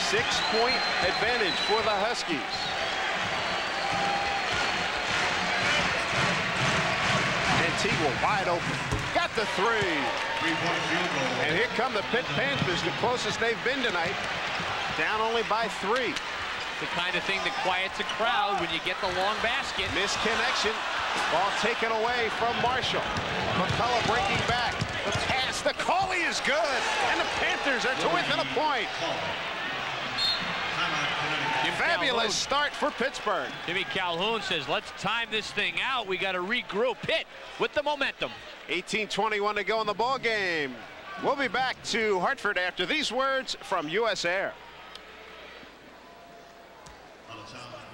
6-point advantage for the Huskies. Antigua wide open. Got the 3. And here come the Pitt Panthers, the closest they've been tonight. Down only by 3. The kind of thing that quiets a crowd when you get the long basket. Misconnection. Ball taken away from Marshall. McCullough breaking back. The pass. The Cauley is good. And the Panthers are to within a point. Fabulous start for Pittsburgh. Jimmy Calhoun says, let's time this thing out. We got to regroup. Pitt with the momentum. 18:21 to go in the ball game. We'll be back to Hartford after these words from US Air.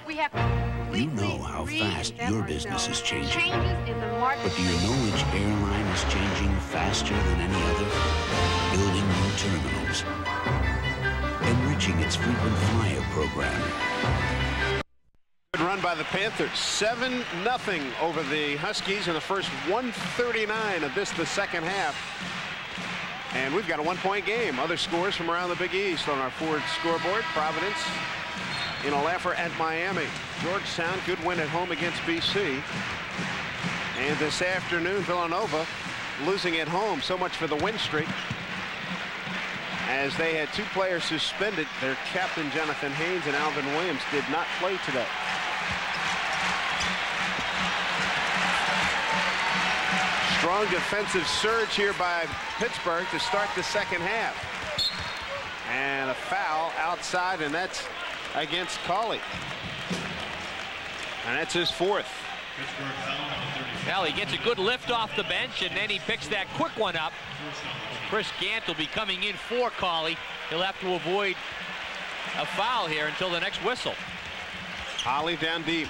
You know how fast your business is changing. But do you know which airline is changing faster than any other? Building new terminals. Enriching its frequent flyer program. Good run by the Panthers. 7-0 over the Huskies in the first 1:39 of the second half. And we've got a one-point game. Other scores from around the Big East on our Ford scoreboard. Providence in a laugher at Miami. Georgetown, good win at home against BC. And this afternoon, Villanova losing at home. So much for the win streak, as they had two players suspended. Their captain, Jonathan Haynes, and Alvin Williams did not play today. Strong defensive surge here by Pittsburgh to start the second half. And a foul outside, and that's against Cauley. And that's his fourth. Well, he gets a good lift off the bench, and then he picks that quick one up. Chris Gant will be coming in for Cauley. He'll have to avoid a foul here until the next whistle. Cauley down deep.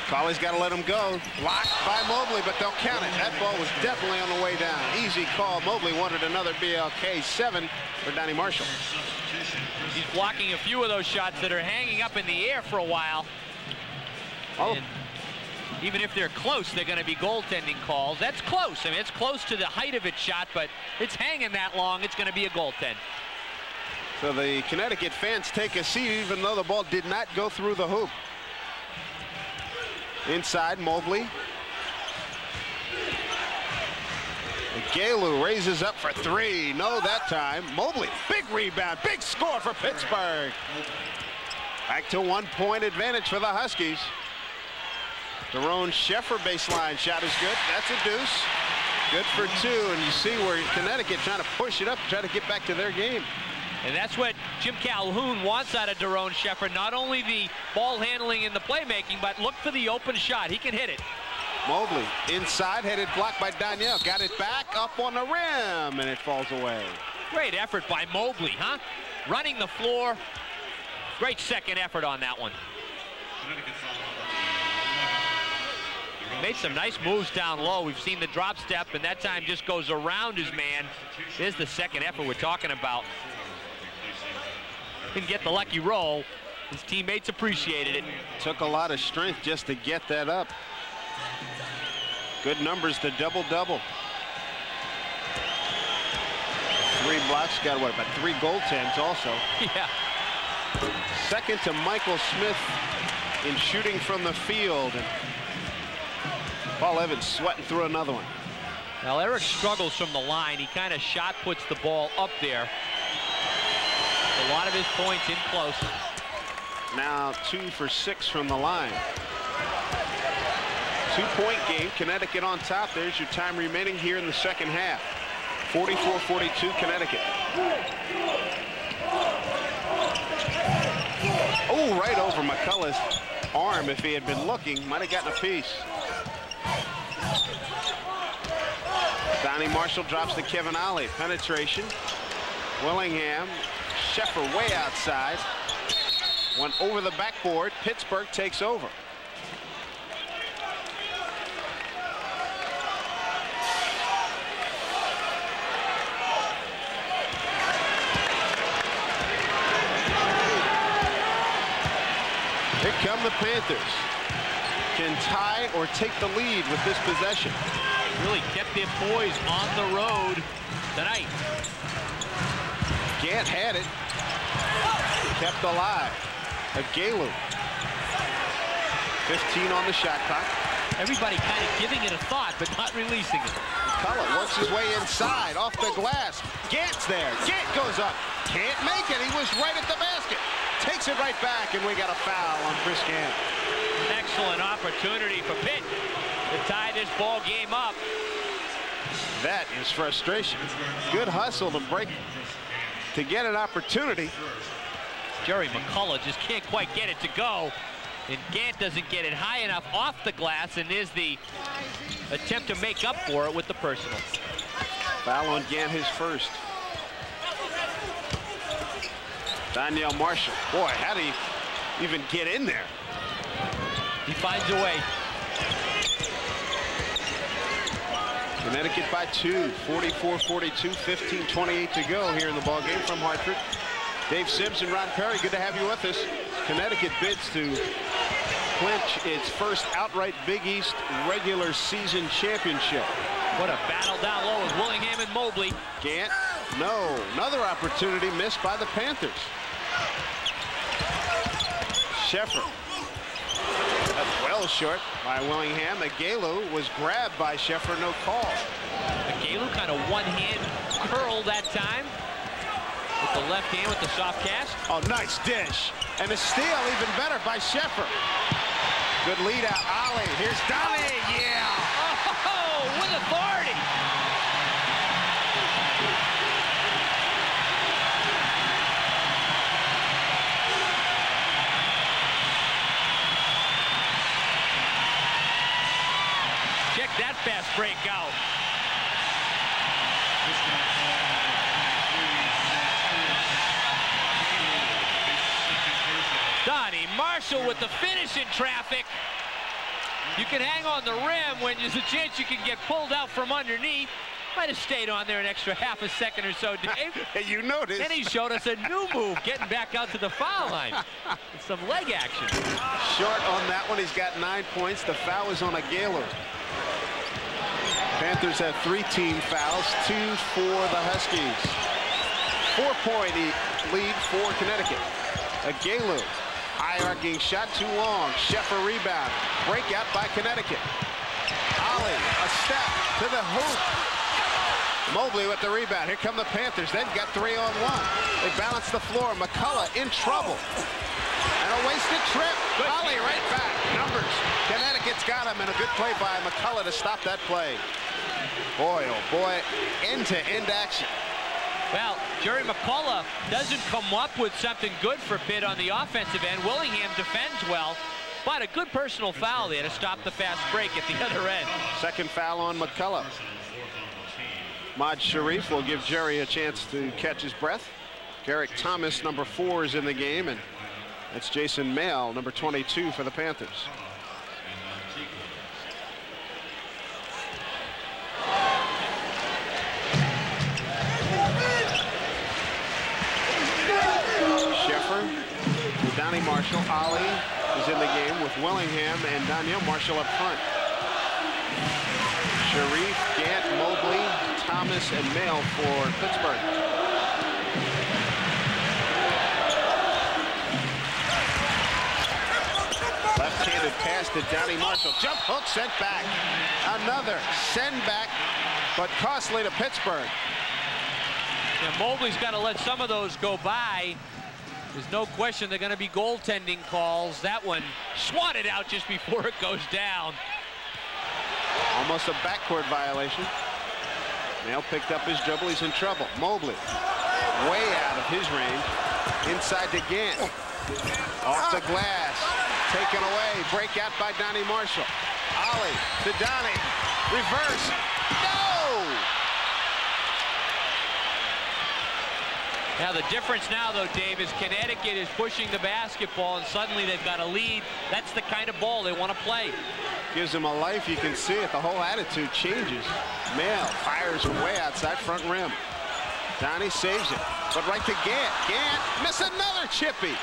Cauley's got to let him go. Blocked by Mobley, but they'll count it. That ball was definitely on the way down. Easy call. Mobley wanted another BLK 7 for Donnie Marshall. He's blocking a few of those shots that are hanging up in the air for a while. Oh. And even if they're close, they're going to be goaltending calls. That's close. I mean, it's close to the height of its shot, but it's hanging that long. It's going to be a goaltend. So the Connecticut fans take a seat, even though the ball did not go through the hoop. Inside, Mobley. Galu raises up for three. No, that time. Mobley, big rebound, big score for Pittsburgh. Back to 1 point advantage for the Huskies. Daron Sheffer baseline shot is good. That's a deuce. Good for two. And you see where Connecticut trying to push it up, try to get back to their game. And that's what Jim Calhoun wants out of Daron Sheffer. Not only the ball handling and the playmaking, but look for the open shot. He can hit it. Mobley inside, headed blocked by Danielle. Got it back up on the rim, and it falls away. Great effort by Mobley, huh? Running the floor. Great second effort on that one. Made some nice moves down low. We've seen the drop step, and that time just goes around his man. There's the second effort we're talking about. Didn't get the lucky roll. His teammates appreciated it. Took a lot of strength just to get that up. Good numbers, the double-double. 3 blocks, got what, about 3 goaltends also. Yeah. Second to Michael Smith in shooting from the field. And Paul Evans sweating through another one. Now Eric struggles from the line. He kind of shot puts the ball up there. A lot of his points in close. Now 2 for 6 from the line. 2-point game. Connecticut on top. There's your time remaining here in the second half. 44-42 Connecticut. Oh, right over McCullough's arm. If he had been looking, might have gotten a piece. Donnie Marshall drops to Kevin Ollie. Penetration. Willingham. Sheffer way outside. Went over the backboard. Pittsburgh takes over. Here come the Panthers. Can tie or take the lead with this possession. Really kept their boys on the road tonight. Gant had it. Kept alive. Galu. 15 on the shot clock. Everybody kind of giving it a thought, but not releasing it. McCullough works his way inside, off the glass. Gant's there. Gant goes up. Can't make it. He was right at the basket. Takes it right back, and we got a foul on Chris Gant. Excellent opportunity for Pitt to tie this ball game up. That is frustration. Good hustle to break, to get an opportunity. Jerry McCullough just can't quite get it to go. And Gant doesn't get it high enough off the glass, and there's the attempt to make up for it with the personal. Foul on Gant, his first. Danielle Marshall. Boy, how do you even get in there? He finds a way. Connecticut by 2, 44-42, 15-28 to go here in the ball game from Hartford. Dave Simpson, Ron Perry, good to have you with us. Connecticut bids to clinch its first outright Big East regular season championship. What a battle down low with Willingham and Mobley. Gant, no. Another opportunity missed by the Panthers. Sheffer. That's well short by Willingham. Agalu was grabbed by Sheffer, no call. Agalu kind of one-hand curl that time. With the left hand with the soft cast. Oh, nice dish. And a steal even better by Sheffer. Good lead out. Ollie. Here's Dolly. Yeah. Oh, with authority. Check that fast break out. Donnie Marshall with the finish in traffic. You can hang on the rim when there's a chance you can get pulled out from underneath. Might have stayed on there an extra half a second or so, Dave. You noticed. Then he showed us a new move, getting back out to the foul line. With some leg action. Short on that one. He's got 9 points. The foul is on Agalu. Panthers have 3 team fouls, 2 for the Huskies. 4-point lead for Connecticut. Agalu. High arcing shot too long. Sheffer rebound. Breakout by Connecticut. Ollie, a step to the hoop. Mobley with the rebound. Here come the Panthers. They've got 3-on-1. They balance the floor. McCullough in trouble. And a wasted trip. Ollie right back. Numbers. Connecticut's got him, and a good play by McCullough to stop that play. Boy, oh boy, end-to-end action. Well, Jerry McCullough doesn't come up with something good for Pitt on the offensive end. Willingham defends well, but a good personal foul there to stop the fast break at the other end. Second foul on McCullough. Maj Sharif will give Jerry a chance to catch his breath. Garrick Thomas, number 4, is in the game, and that's Jason Mail, number 22 for the Panthers. Donnie Marshall. Ollie is in the game with Willingham and Danielle Marshall up front. Sharif, Gant, Mobley, Thomas, and Mail for Pittsburgh. Left-handed pass to Donnie Marshall. Jump hook sent back. Another send back, but costly to Pittsburgh. Yeah, Mobley's got to let some of those go by. There's no question they're going to be goaltending calls. That one swatted out just before it goes down. Almost a backcourt violation. Mail picked up his dribble. He's in trouble. Mobley, way out of his range. Inside to Gant. Off the glass. Taken away. Breakout by Donnie Marshall. Ollie to Donnie. Reverse. No! Now the difference now, though, Dave, is Connecticut is pushing the basketball, and suddenly they've got a lead. That's the kind of ball they want to play. Gives them a life. You can see it. The whole attitude changes. Mail fires way outside front rim. Donnie saves it, but right to Gant. Gant miss another chippy.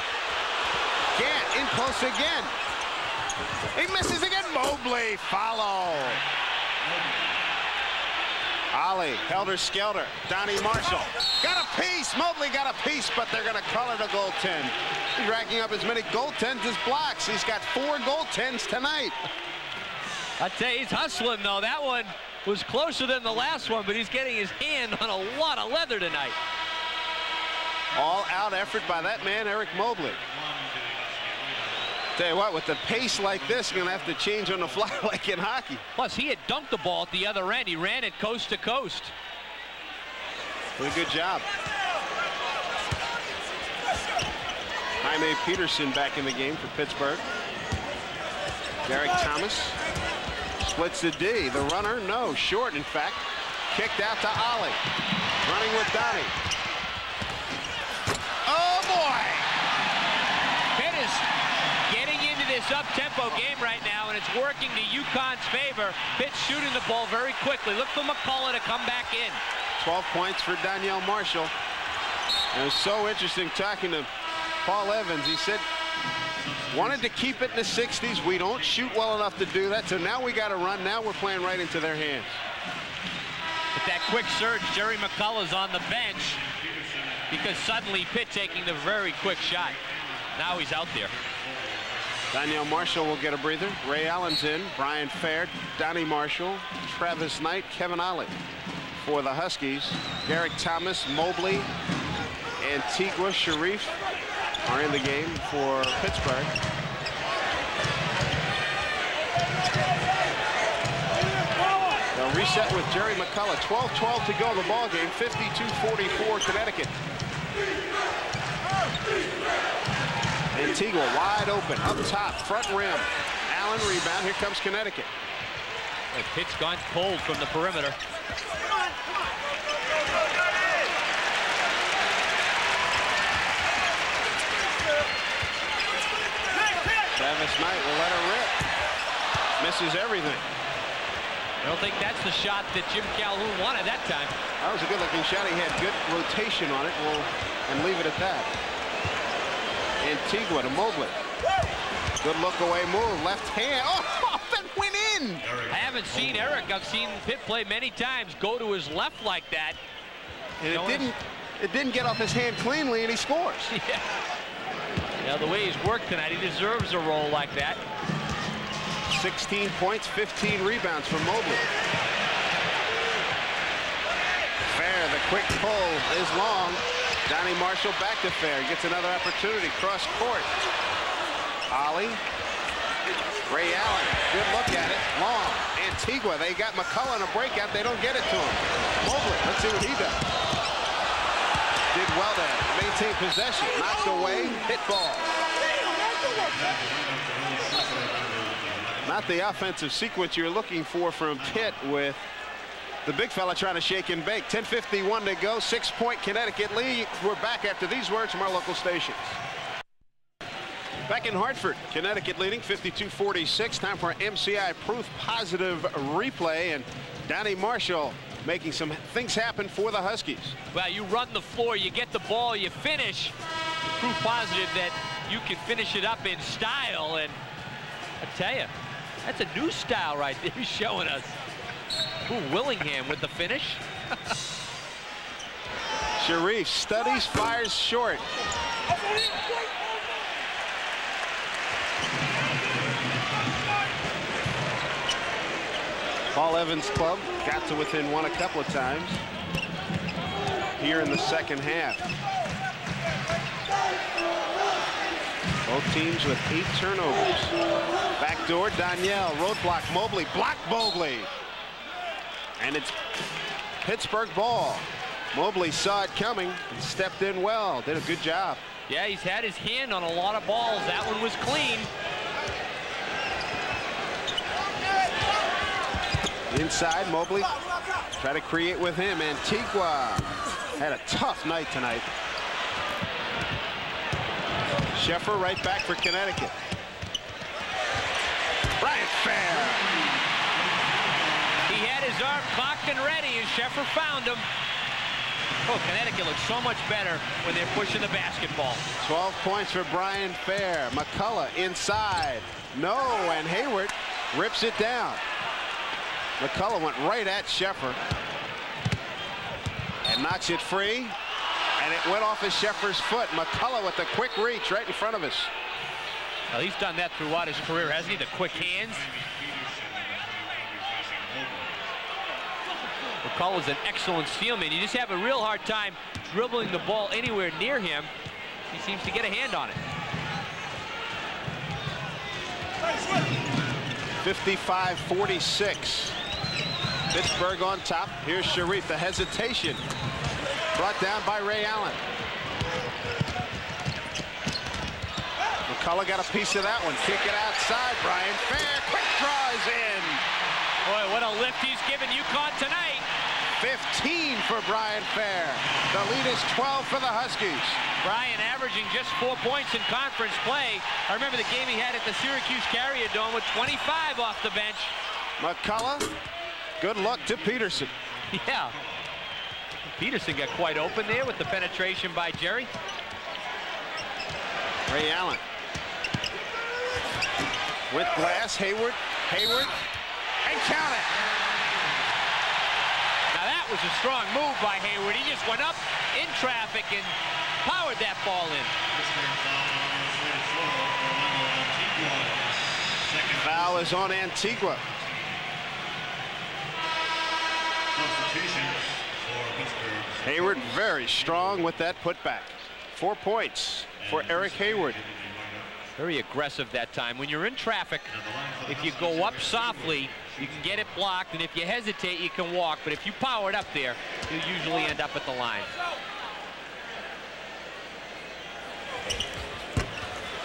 Gant in close again. He misses again. Mobley follow. Ollie, helter-skelter. Donnie Marshall got a piece. Mobley got a piece, but they're going to call it a goaltend. He's racking up as many goaltends as blocks. He's got 4 goaltends tonight. I tell you, he's hustling, though. That one was closer than the last one, but he's getting his hand on a lot of leather tonight. All-out effort by that man, Eric Mobley. Tell you what, with the pace like this, you're going to have to change on the fly like in hockey. Plus, he had dunked the ball at the other end. He ran it coast to coast. Did a good job. Jaime Peterson back in the game for Pittsburgh. Derek Thomas splits the D. The runner, no, short in fact. Kicked out to Ollie. Running with Donnie. Oh boy! Pitt is getting into this up-tempo game right now, and it's working to UConn's favor. Pitt's shooting the ball very quickly. Look for McCullough to come back in. 12 points for Danielle Marshall. It was so interesting talking to Paul Evans. He said, wanted to keep it in the 60s. We don't shoot well enough to do that, so now we got to run. Now we're playing right into their hands. With that quick surge, Jerry McCullough's on the bench because suddenly Pitt taking the very quick shot. Now he's out there. Danielle Marshall will get a breather. Ray Allen's in. Brian Fair, Donnie Marshall, Travis Knight, Kevin Ollie. For the Huskies, Derek Thomas, Mobley, and Antigua Sharif are in the game for Pittsburgh. They'll reset with Jerry McCullough. 12-12 to go in the ball game. 52-44 Connecticut. Antigua wide open, up top, front rim. Allen rebound. Here comes Connecticut. Pitt's gone cold from the perimeter. Travis Knight will let her rip. Misses everything. I don't think that's the shot that Jim Calhoun wanted that time. That was a good-looking shot. He had good rotation on it. And leave it at that. Antigua to Mobley. Good look away move. Left hand. Oh, that went in. I haven't seen Eric. I've seen Pitt play many times go to his left like that. And it didn't get off his hand cleanly, and he scores. Yeah. Now, the way he's worked tonight, he deserves a role like that. 16 points, 15 rebounds for Mobley. Fair, the quick pull is long. Donnie Marshall back to Fair. Gets another opportunity. Cross court. Ollie. Ray Allen. Good look at it. Long. Antigua. They got McCullough in a breakout. They don't get it to him. Mobley. Let's see what he does. Did well to maintain possession. Knocked away. Hit ball. Not the offensive sequence you're looking for from Pitt, with the big fella trying to shake and bake. 10:51 to go. 6-point Connecticut lead. We're back after these words from our local stations. Back in Hartford, Connecticut leading 52-46. Time for an MCI proof positive replay, and Donnie Marshall making some things happen for the Huskies. Well, you run the floor, you get the ball, you finish. Proof positive that you can finish it up in style, and I tell you, that's a new style right there he's showing us. Ooh, Willingham with the finish. Sharif studies, fires short. Paul Evans' club got to within one a couple of times here in the second half. Both teams with 8 turnovers. Backdoor, Danielle, roadblock, Mobley, block Mobley. And it's Pittsburgh ball. Mobley saw it coming and stepped in well. Did a good job. Yeah, he's had his hand on a lot of balls. That one was clean. Inside, Mobley try to create with him. Antigua had a tough night tonight. Sheffer right back for Connecticut. Brian Fair. He had his arm cocked and ready, and Sheffer found him. Oh, Connecticut looks so much better when they're pushing the basketball. 12 points for Brian Fair. McCullough inside. No, and Hayward rips it down. McCullough went right at Sheffer and knocks it free, and it went off of Sheffer's foot. McCullough with the quick reach right in front of us. Well, he's done that throughout his career, hasn't he? The quick hands. McCullough's an excellent steelman. You just have a real hard time dribbling the ball anywhere near him. He seems to get a hand on it. 55-46. Pittsburgh on top. Here's Sharif. The hesitation brought down by Ray Allen. McCullough got a piece of that one. Kick it outside. Brian Fair. Quick draws in. Boy, what a lift he's given UConn tonight. 15 for Brian Fair. The lead is 12 for the Huskies. Brian averaging just 4 points in conference play. I remember the game he had at the Syracuse Carrier Dome with 25 off the bench. McCullough, good luck to Peterson. Yeah. Peterson got quite open there with the penetration by Jerry. Ray Allen. With glass, Hayward, and count it. Now that was a strong move by Hayward. He just went up in traffic and powered that ball in. Foul is on Antigua. Hayward very strong with that putback. 4 points for Eric Hayward. Very aggressive that time. When you're in traffic, if you go up softly, you can get it blocked, and if you hesitate, you can walk. But if you power it up there, you usually end up at the line.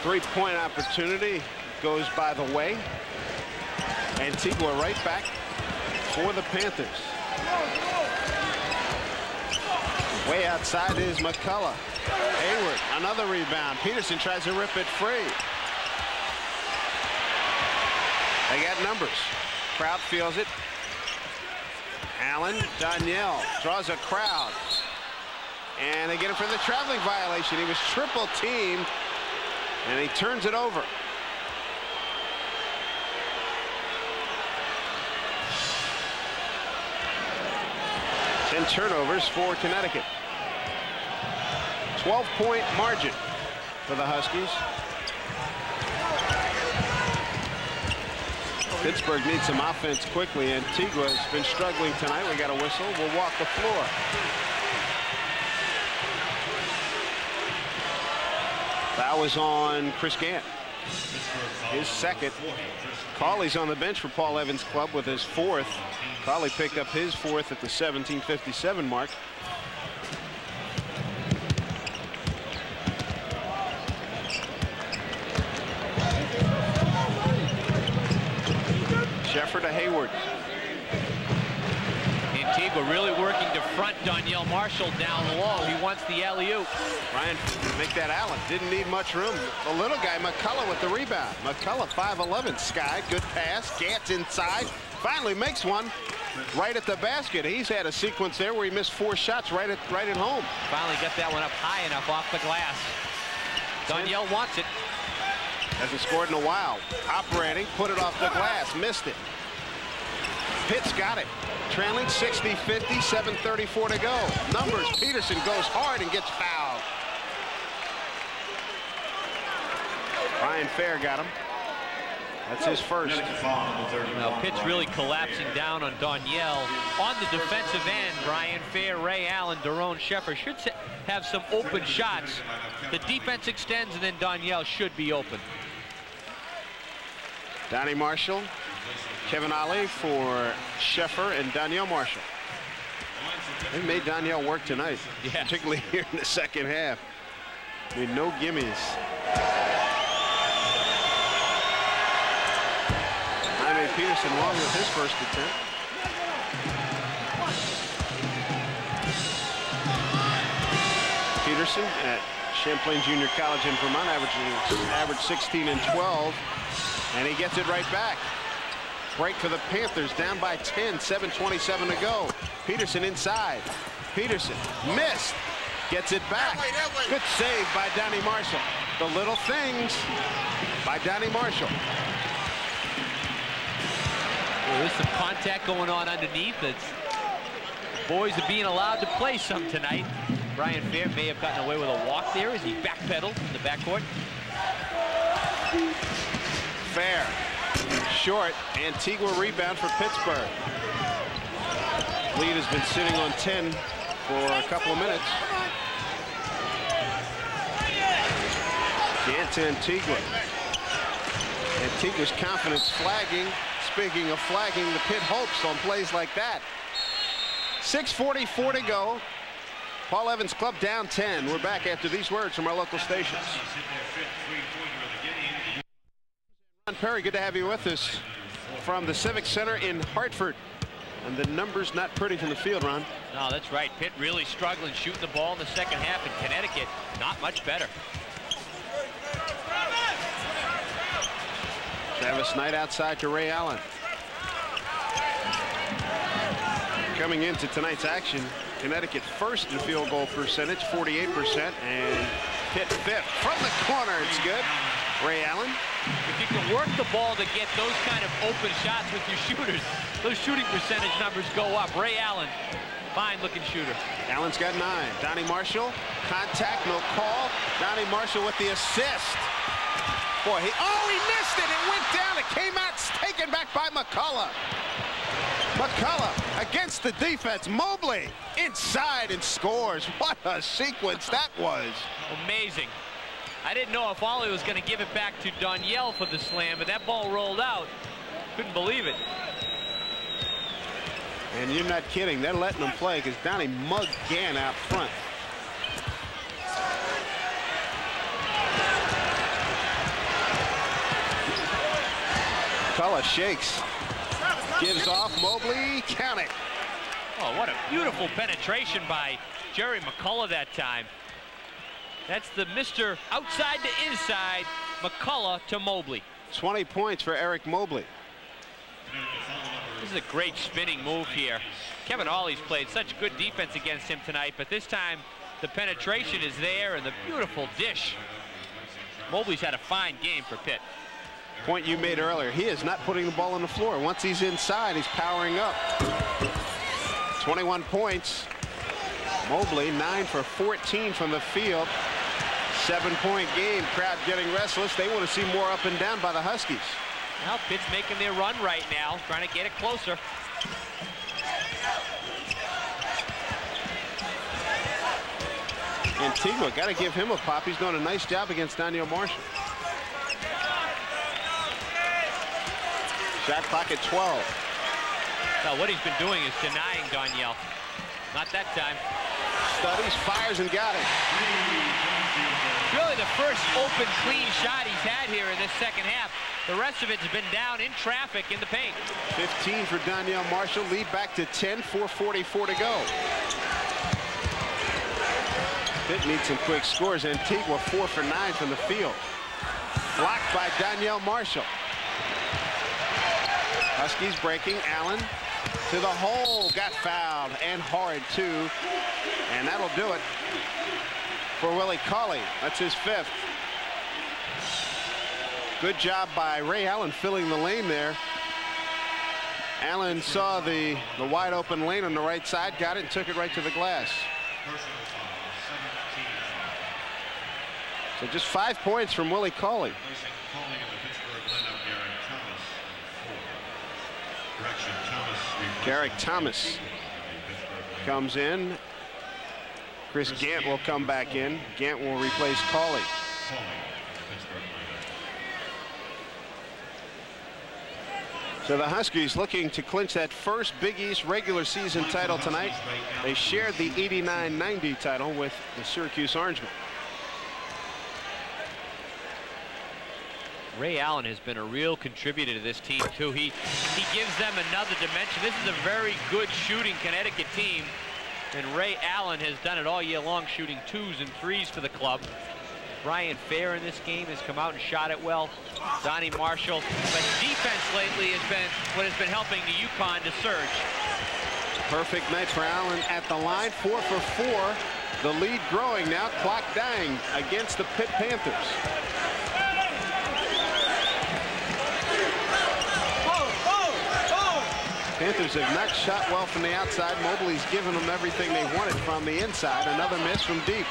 3-point opportunity goes by the way. Antigua right back for the Panthers. Way outside is McCullough. Hayward, another rebound. Peterson tries to rip it free. They got numbers. Crowd feels it. Allen, Danielle draws a crowd. And they get him for the traveling violation. He was triple teamed, and he turns it over. And turnovers for Connecticut. 12-point margin for the Huskies. Pittsburgh needs some offense quickly. Antigua has been struggling tonight. We got a whistle. We'll walk the floor. Foul was on Chris Gant. His second. Cawley's on the bench for Paul Evans' club with his fourth. Cawley picked up his fourth at the 17:57 mark. Sheffer to Hayward. Antigua really working to front Danielle Marshall down low. He wants the alley-oop. Ryan, make that Allen. Didn't need much room. The little guy, McCullough, with the rebound. McCullough, 5'11", Sky. Good pass. Gantz inside. Finally makes one right at the basket. He's had a sequence there where he missed 4 shots right at home. Finally got that one up high enough off the glass. Danielle wants it. Hasn't scored in a while. Operating, put it off the glass, missed it. Pitt's got it. Trailing 60-50, 7:34 to go. Numbers, Peterson goes hard and gets fouled. Brian Fair got him. That's his first. Now Pitt's really collapsing down on Danielle. On the defensive end, Brian Fair, Ray Allen, Daron Sheffer should have some open shots. The defense extends, and then Danielle should be open. Donnie Marshall, Kevin Ali for Sheffer and Danielle Marshall. They made Danielle work tonight, yeah, particularly here in the second half. I mean, no gimmies. Peterson long with his first attempt. Peterson at Champlain Junior College in Vermont averaged 16 and 12, and he gets it right back. Break for the Panthers, down by 10, 7:27 to go. Peterson inside. Peterson missed. Gets it back. Good save by Donnie Marshall. The little things by Donnie Marshall. Well, there's some contact going on underneath. Boys are being allowed to play some tonight. Brian Fair may have gotten away with a walk there as he backpedaled in the backcourt. Fair. Short. Antigua rebound for Pittsburgh. Lead has been sitting on 10 for a couple of minutes. Gant to Antigua. Antigua's confidence flagging. Speaking of flagging, the Pitt hopes on plays like that. 6:44 to go. Paul Evans Club down 10. We're back after these words from our local stations. Ron Perry, good to have you with us from the Civic Center in Hartford. And the numbers not pretty from the field, Ron. No, that's right. Pitt really struggling shooting the ball in the second half, and Connecticut not much better. Travis Knight outside to Ray Allen. Coming into tonight's action, Connecticut first in field goal percentage, 48%, and Pitt fifth. From the corner, it's good. Ray Allen. If you can work the ball to get those kind of open shots with your shooters, those shooting percentage numbers go up. Ray Allen, fine-looking shooter. Allen's got 9. Donnie Marshall, contact, no call. Donnie Marshall with the assist. Boy, he missed it. It went down. It came out, taken back by McCullough. McCullough against the defense. Mobley inside and scores. What a sequence that was. Amazing. I didn't know if Ollie was going to give it back to Danielle for the slam, but that ball rolled out. Couldn't believe it. And you're not kidding. They're letting him play because Donnie mugged Gann out front. McCullough shakes. Gives off. Mobley. Count it. Oh, what a beautiful penetration by Jerry McCullough that time. That's the Mr. Outside to inside, McCullough to Mobley. 20 points for Eric Mobley. This is a great spinning move here. Kevin Ollie's played such good defense against him tonight, but this time the penetration is there and the beautiful dish. Mobley's had a fine game for Pitt. Point you made earlier, he is not putting the ball on the floor. Once he's inside, he's powering up. 21 points. Mobley 9 for 14 from the field. 7-point game. Crowd getting restless. They want to see more up and down by the Huskies. Well, Pitt's making their run right now, trying to get it closer. Antigua, got to give him a pop. He's doing a nice job against Daniel Marshall. Shot clock at 12. Now, what he's been doing is denying Danielle. Not that time. Studies, fires, and got it. Really the first open, clean shot he's had here in this second half. The rest of it's been down in traffic in the paint. 15 for Danielle Marshall. Lead back to 10, 4:44 to go. Pitt needs some quick scores. Antigua 4 for 9 from the field. Blocked by Danielle Marshall. Huskies breaking. Allen to the hole. Got fouled and hard too. And that'll do it for Willie Cauley. That's his 5th. Good job by Ray Allen filling the lane there. Allen saw the wide open lane on the right side, got it, and took it right to the glass. So just 5 points from Willie Cauley. Garrick Thomas comes in. Chris Gant will come back in. Gant will replace Cauley. So the Huskies looking to clinch that first Big East regular season title tonight. They shared the 89-90 title with the Syracuse Orangemen. Ray Allen has been a real contributor to this team too. He gives them another dimension. This is a very good shooting Connecticut team, and Ray Allen has done it all year long, shooting 2s and 3s for the club. Brian Fair in this game has come out and shot it well. Donnie Marshall, but defense lately has been what has been helping the UConn to surge. Perfect night for Allen at the line, 4 for 4. The lead growing now, clock dying against the Pitt Panthers. Panthers have not shot well from the outside. Mobley's given them everything they wanted from the inside. Another miss from deep.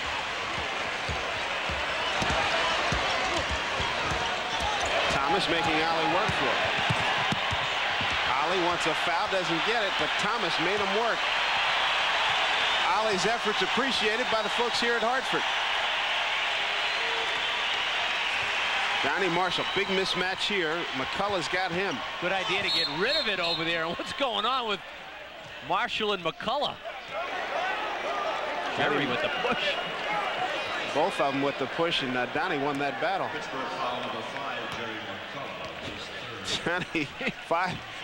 Thomas making Ollie work for it. Ali wants a foul, doesn't get it, but Thomas made him work. Ali's efforts appreciated by the folks here at Hartford. Donnie Marshall, big mismatch here. McCullough's got him. Good idea to get rid of it over there. And what's going on with Marshall and McCullough? Jerry with the push. Both of them with the push, and Donnie won that battle. Pittsburgh foul number 5, Jerry McCullough. Donnie,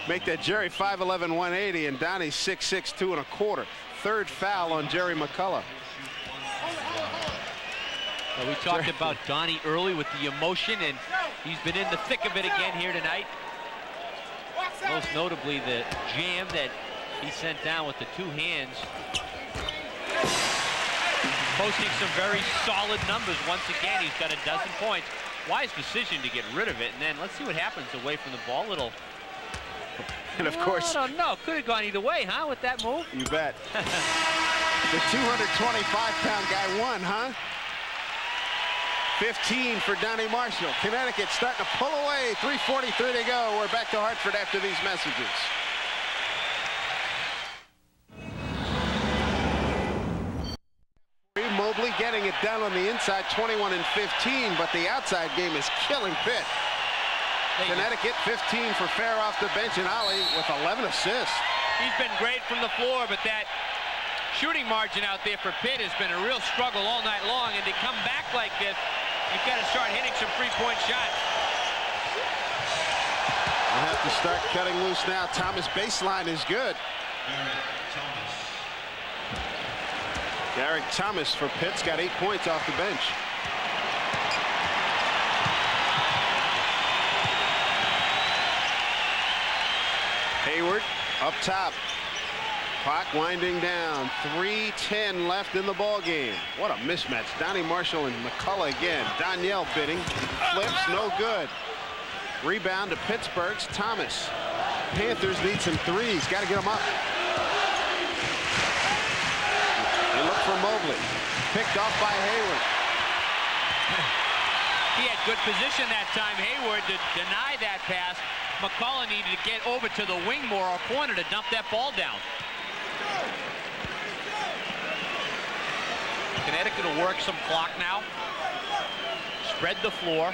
make that Jerry 5'11", 180, and Donnie 6'6", 2 1/4. Third foul on Jerry McCullough. Well, we talked about Donnie early with the emotion, and he's been in the thick of it again here tonight. Most notably the jam that he sent down with the two hands. Posting some very solid numbers once again. He's got 12 points. Wise decision to get rid of it, and then let's see what happens away from the ball. Little. And of course, I don't know. Could have gone either way, huh? With that move. You bet. The 225-pound guy won, huh? 15 for Donnie Marshall. Connecticut starting to pull away. 3:43 to go. We're back to Hartford after these messages. Mobley getting it done on the inside, 21 and 15, but the outside game is killing Pitt. Connecticut 15 for Fair off the bench, and Ali with 11 assists. He's been great from the floor, but that shooting margin out there for Pitt has been a real struggle all night long, and to come back like this, you've got to start hitting some three-point shots. We'll have to start cutting loose now. Thomas' baseline is good. Garrick Thomas for Pitt's got 8 points off the bench. Hayward up top. Clock winding down. 3:10 left in the ball game. What a mismatch. Donnie Marshall and McCullough again. Danielle bidding. Flips, no good. Rebound to Pittsburgh's Thomas. Panthers need some threes. Got to get them up. They look for Mobley. Picked off by Hayward. He had good position that time, Hayward, to deny that pass. McCullough needed to get over to the wing more or corner to dump that ball down. Connecticut will work some clock now. Spread the floor.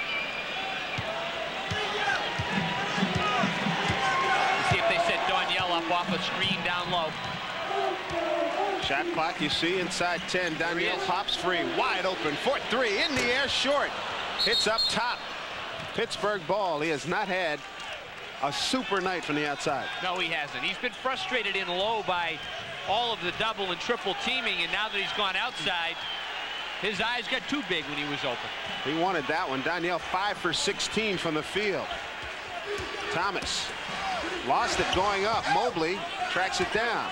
Let's see if they set Danielle up off a screen down low. Shot clock you see inside 10. Danielle pops free. Wide open. 4-3 in the air short. Hits up top. Pittsburgh ball. He has not had a super night from the outside. No, he hasn't. He's been frustrated in low by all of the double and triple teaming, and now that he's gone outside, his eyes got too big when he was open. He wanted that one. Danielle 5 for 16 from the field. Thomas lost it going up. Mobley tracks it down.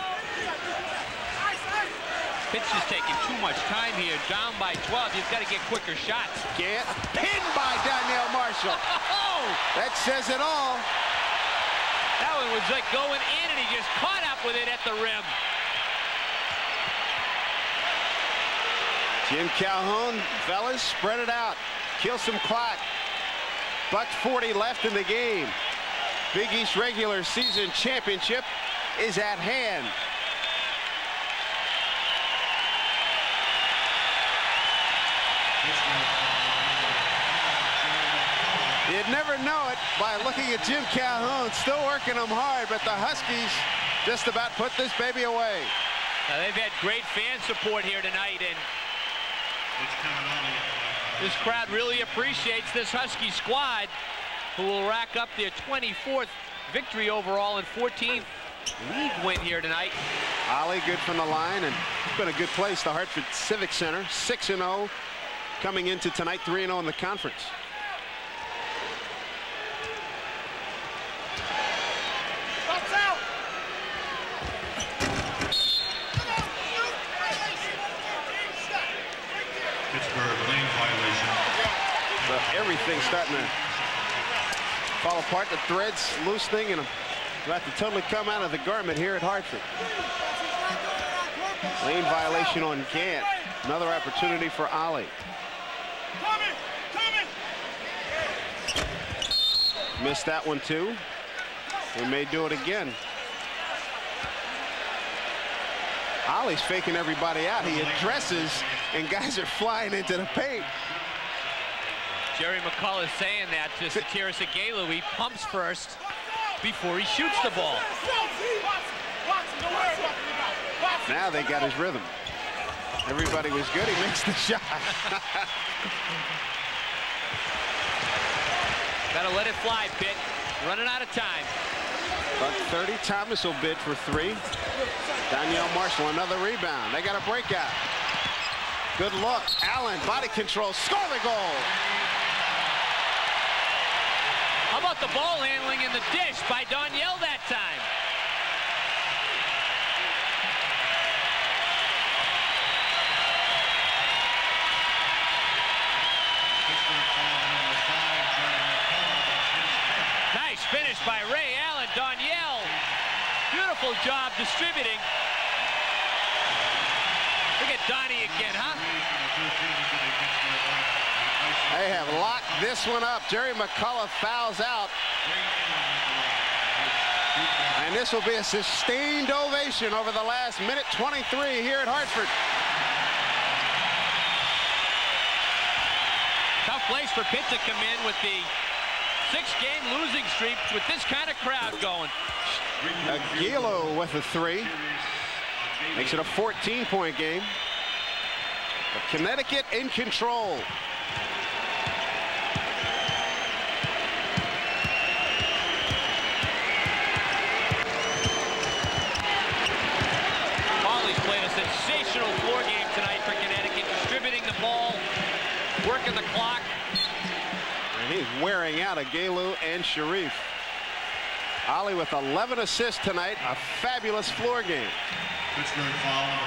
Pitt's just taking too much time here. Down by 12. You've got to get quicker shots. Can't. Pinned by Danielle Marshall. Oh! That says it all. That one was like going in, and he just caught up with it at the rim. Jim Calhoun, fellas, spread it out. Kill some clock. $1:40 left in the game. Big East regular season championship is at hand. You'd never know it by looking at Jim Calhoun, still working them hard, but the Huskies just about put this baby away. Now, they've had great fan support here tonight, and this crowd really appreciates this Husky squad, who will rack up their 24th victory overall and 14th league win here tonight. Ali good from the line, and it's been a good place, the Hartford Civic Center. 6-0 coming into tonight, 3-0 in the conference. Everything's starting to fall apart. The threads loosening, and about to totally come out of the garment here at Hartford. Lane violation on Gant. Another opportunity for Ali. Missed that one too. They may do it again. Ollie's faking everybody out. He addresses, and guys are flying into the paint. Jerry McCullough is saying that to Satiris Agalu. He pumps first before he shoots the ball. Now they got his rhythm. Everybody was good. He makes the shot. Gotta let it fly, Pitt. Running out of time. Buck 30. Thomas will bid for 3. Danielle Marshall, another rebound. They got a breakout. Good look. Allen, body control, score the goal. How about the ball handling in the dish by Danielle that time? Nice finish by Ray Allen. Danielle, beautiful job distributing. Look at Donnie again, huh? They have locked this one up. Jerry McCullough fouls out. And this will be a sustained ovation over the last minute 23 here at Hartford. Tough place for Pitt to come in with the 6-game losing streak with this kind of crowd going. Aguilo with a 3. Makes it a 14-point game. But Connecticut in control. Hawley's played a sensational floor game tonight for Connecticut, distributing the ball, working the clock. And he's wearing out Agalu and Sharif. Ollie with 11 assists tonight, a fabulous floor game.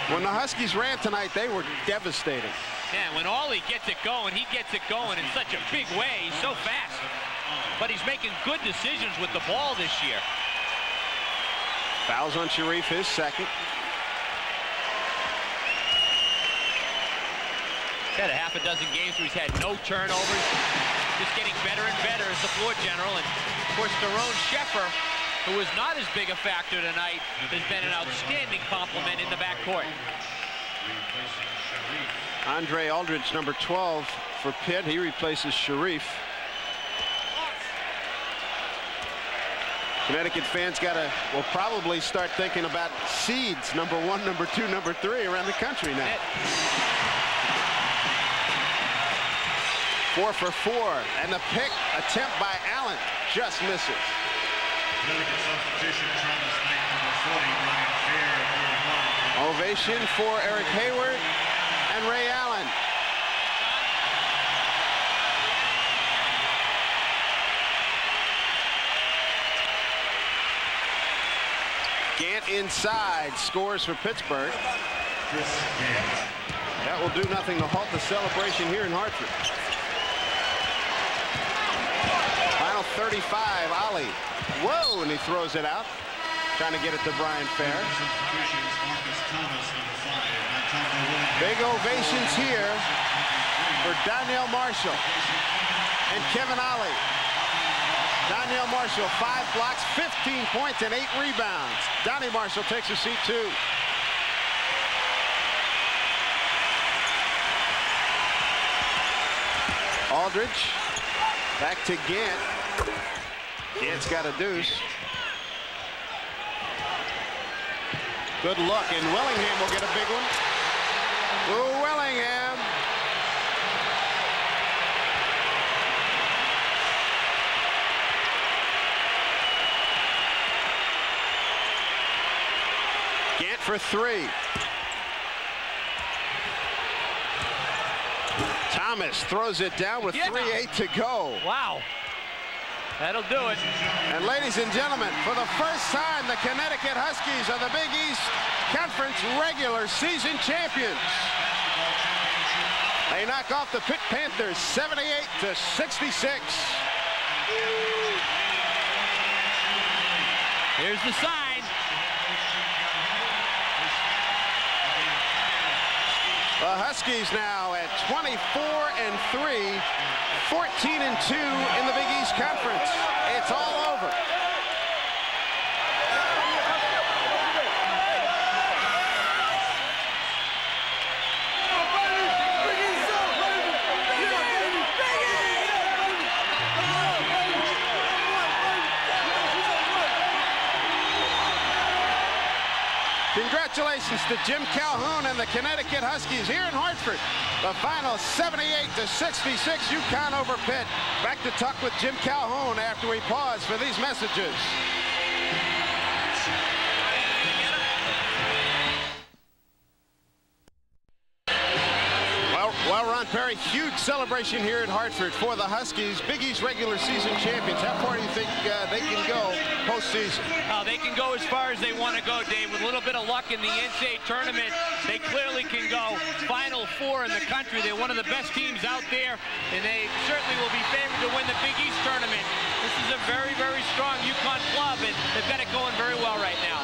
When the Huskies ran tonight, they were devastating. Yeah, when Ollie gets it going, he gets it going in such a big way. He's so fast. But he's making good decisions with the ball this year. Fouls on Sharif, his second. Had a half a dozen games where he's had no turnovers. Just getting better and better as the floor general. And, of course, Daron Sheffer, who was not as big a factor tonight, has been an outstanding compliment in the backcourt. Andre Aldridge, number 12 for Pitt. He replaces Sharif. Connecticut fans will probably start thinking about seeds, number 1, number 2, number 3 around the country now. 4 for 4, and the pick attempt by Allen just misses. Ovation for Eric Hayward and Ray Allen. Gant inside, scores for Pittsburgh. That will do nothing to halt the celebration here in Hartford. Final 35, Ollie. Whoa, and he throws it out. Trying to get it to Brian Fair. Big ovations here for Danielle Marshall and Kevin Ollie. Danielle Marshall, 5 blocks, 15 points, and 8 rebounds. Donnie Marshall takes a seat too. Aldridge, back to Gant. Gant's got a deuce. Good look, and Willingham will get a big one. Ooh, Willingham. Gant for 3. Thomas throws it down with 3:08 to go. Wow. That'll do it. And ladies and gentlemen, for the first time, the Connecticut Huskies are the Big East Conference regular season champions. They knock off the Pitt Panthers 78-66. Here's the sign. The Huskies now at 24-3, 14-2 in the Big East Conference. It's all over. Congratulations to Jim Calhoun and the Connecticut Huskies here in Hartford. The final 78-66, UConn over Pitt. Back to talk with Jim Calhoun after we pause for these messages. Well, Ron Perry, huge celebration here in Hartford for the Huskies, Big East regular season champions. How far do you think they can go postseason? They can go as far as they want to go, Dave. With a little bit of luck in the NCAA tournament, they clearly can go Final Four in the country. They're one of the best teams out there, and they certainly will be favored to win the Big East tournament. This is a very, very strong UConn club, and they've got it going very well right now.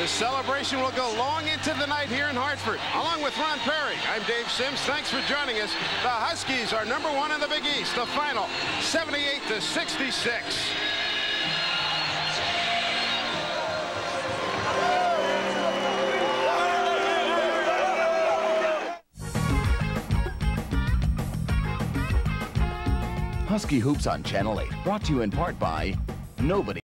The celebration will go long into the night here in Hartford. Along with Ron Perry, I'm Dave Sims. Thanks for joining us. The Huskies are #1 in the Big East. The final 78-66. Husky Hoops on Channel 8, brought to you in part by Nobody.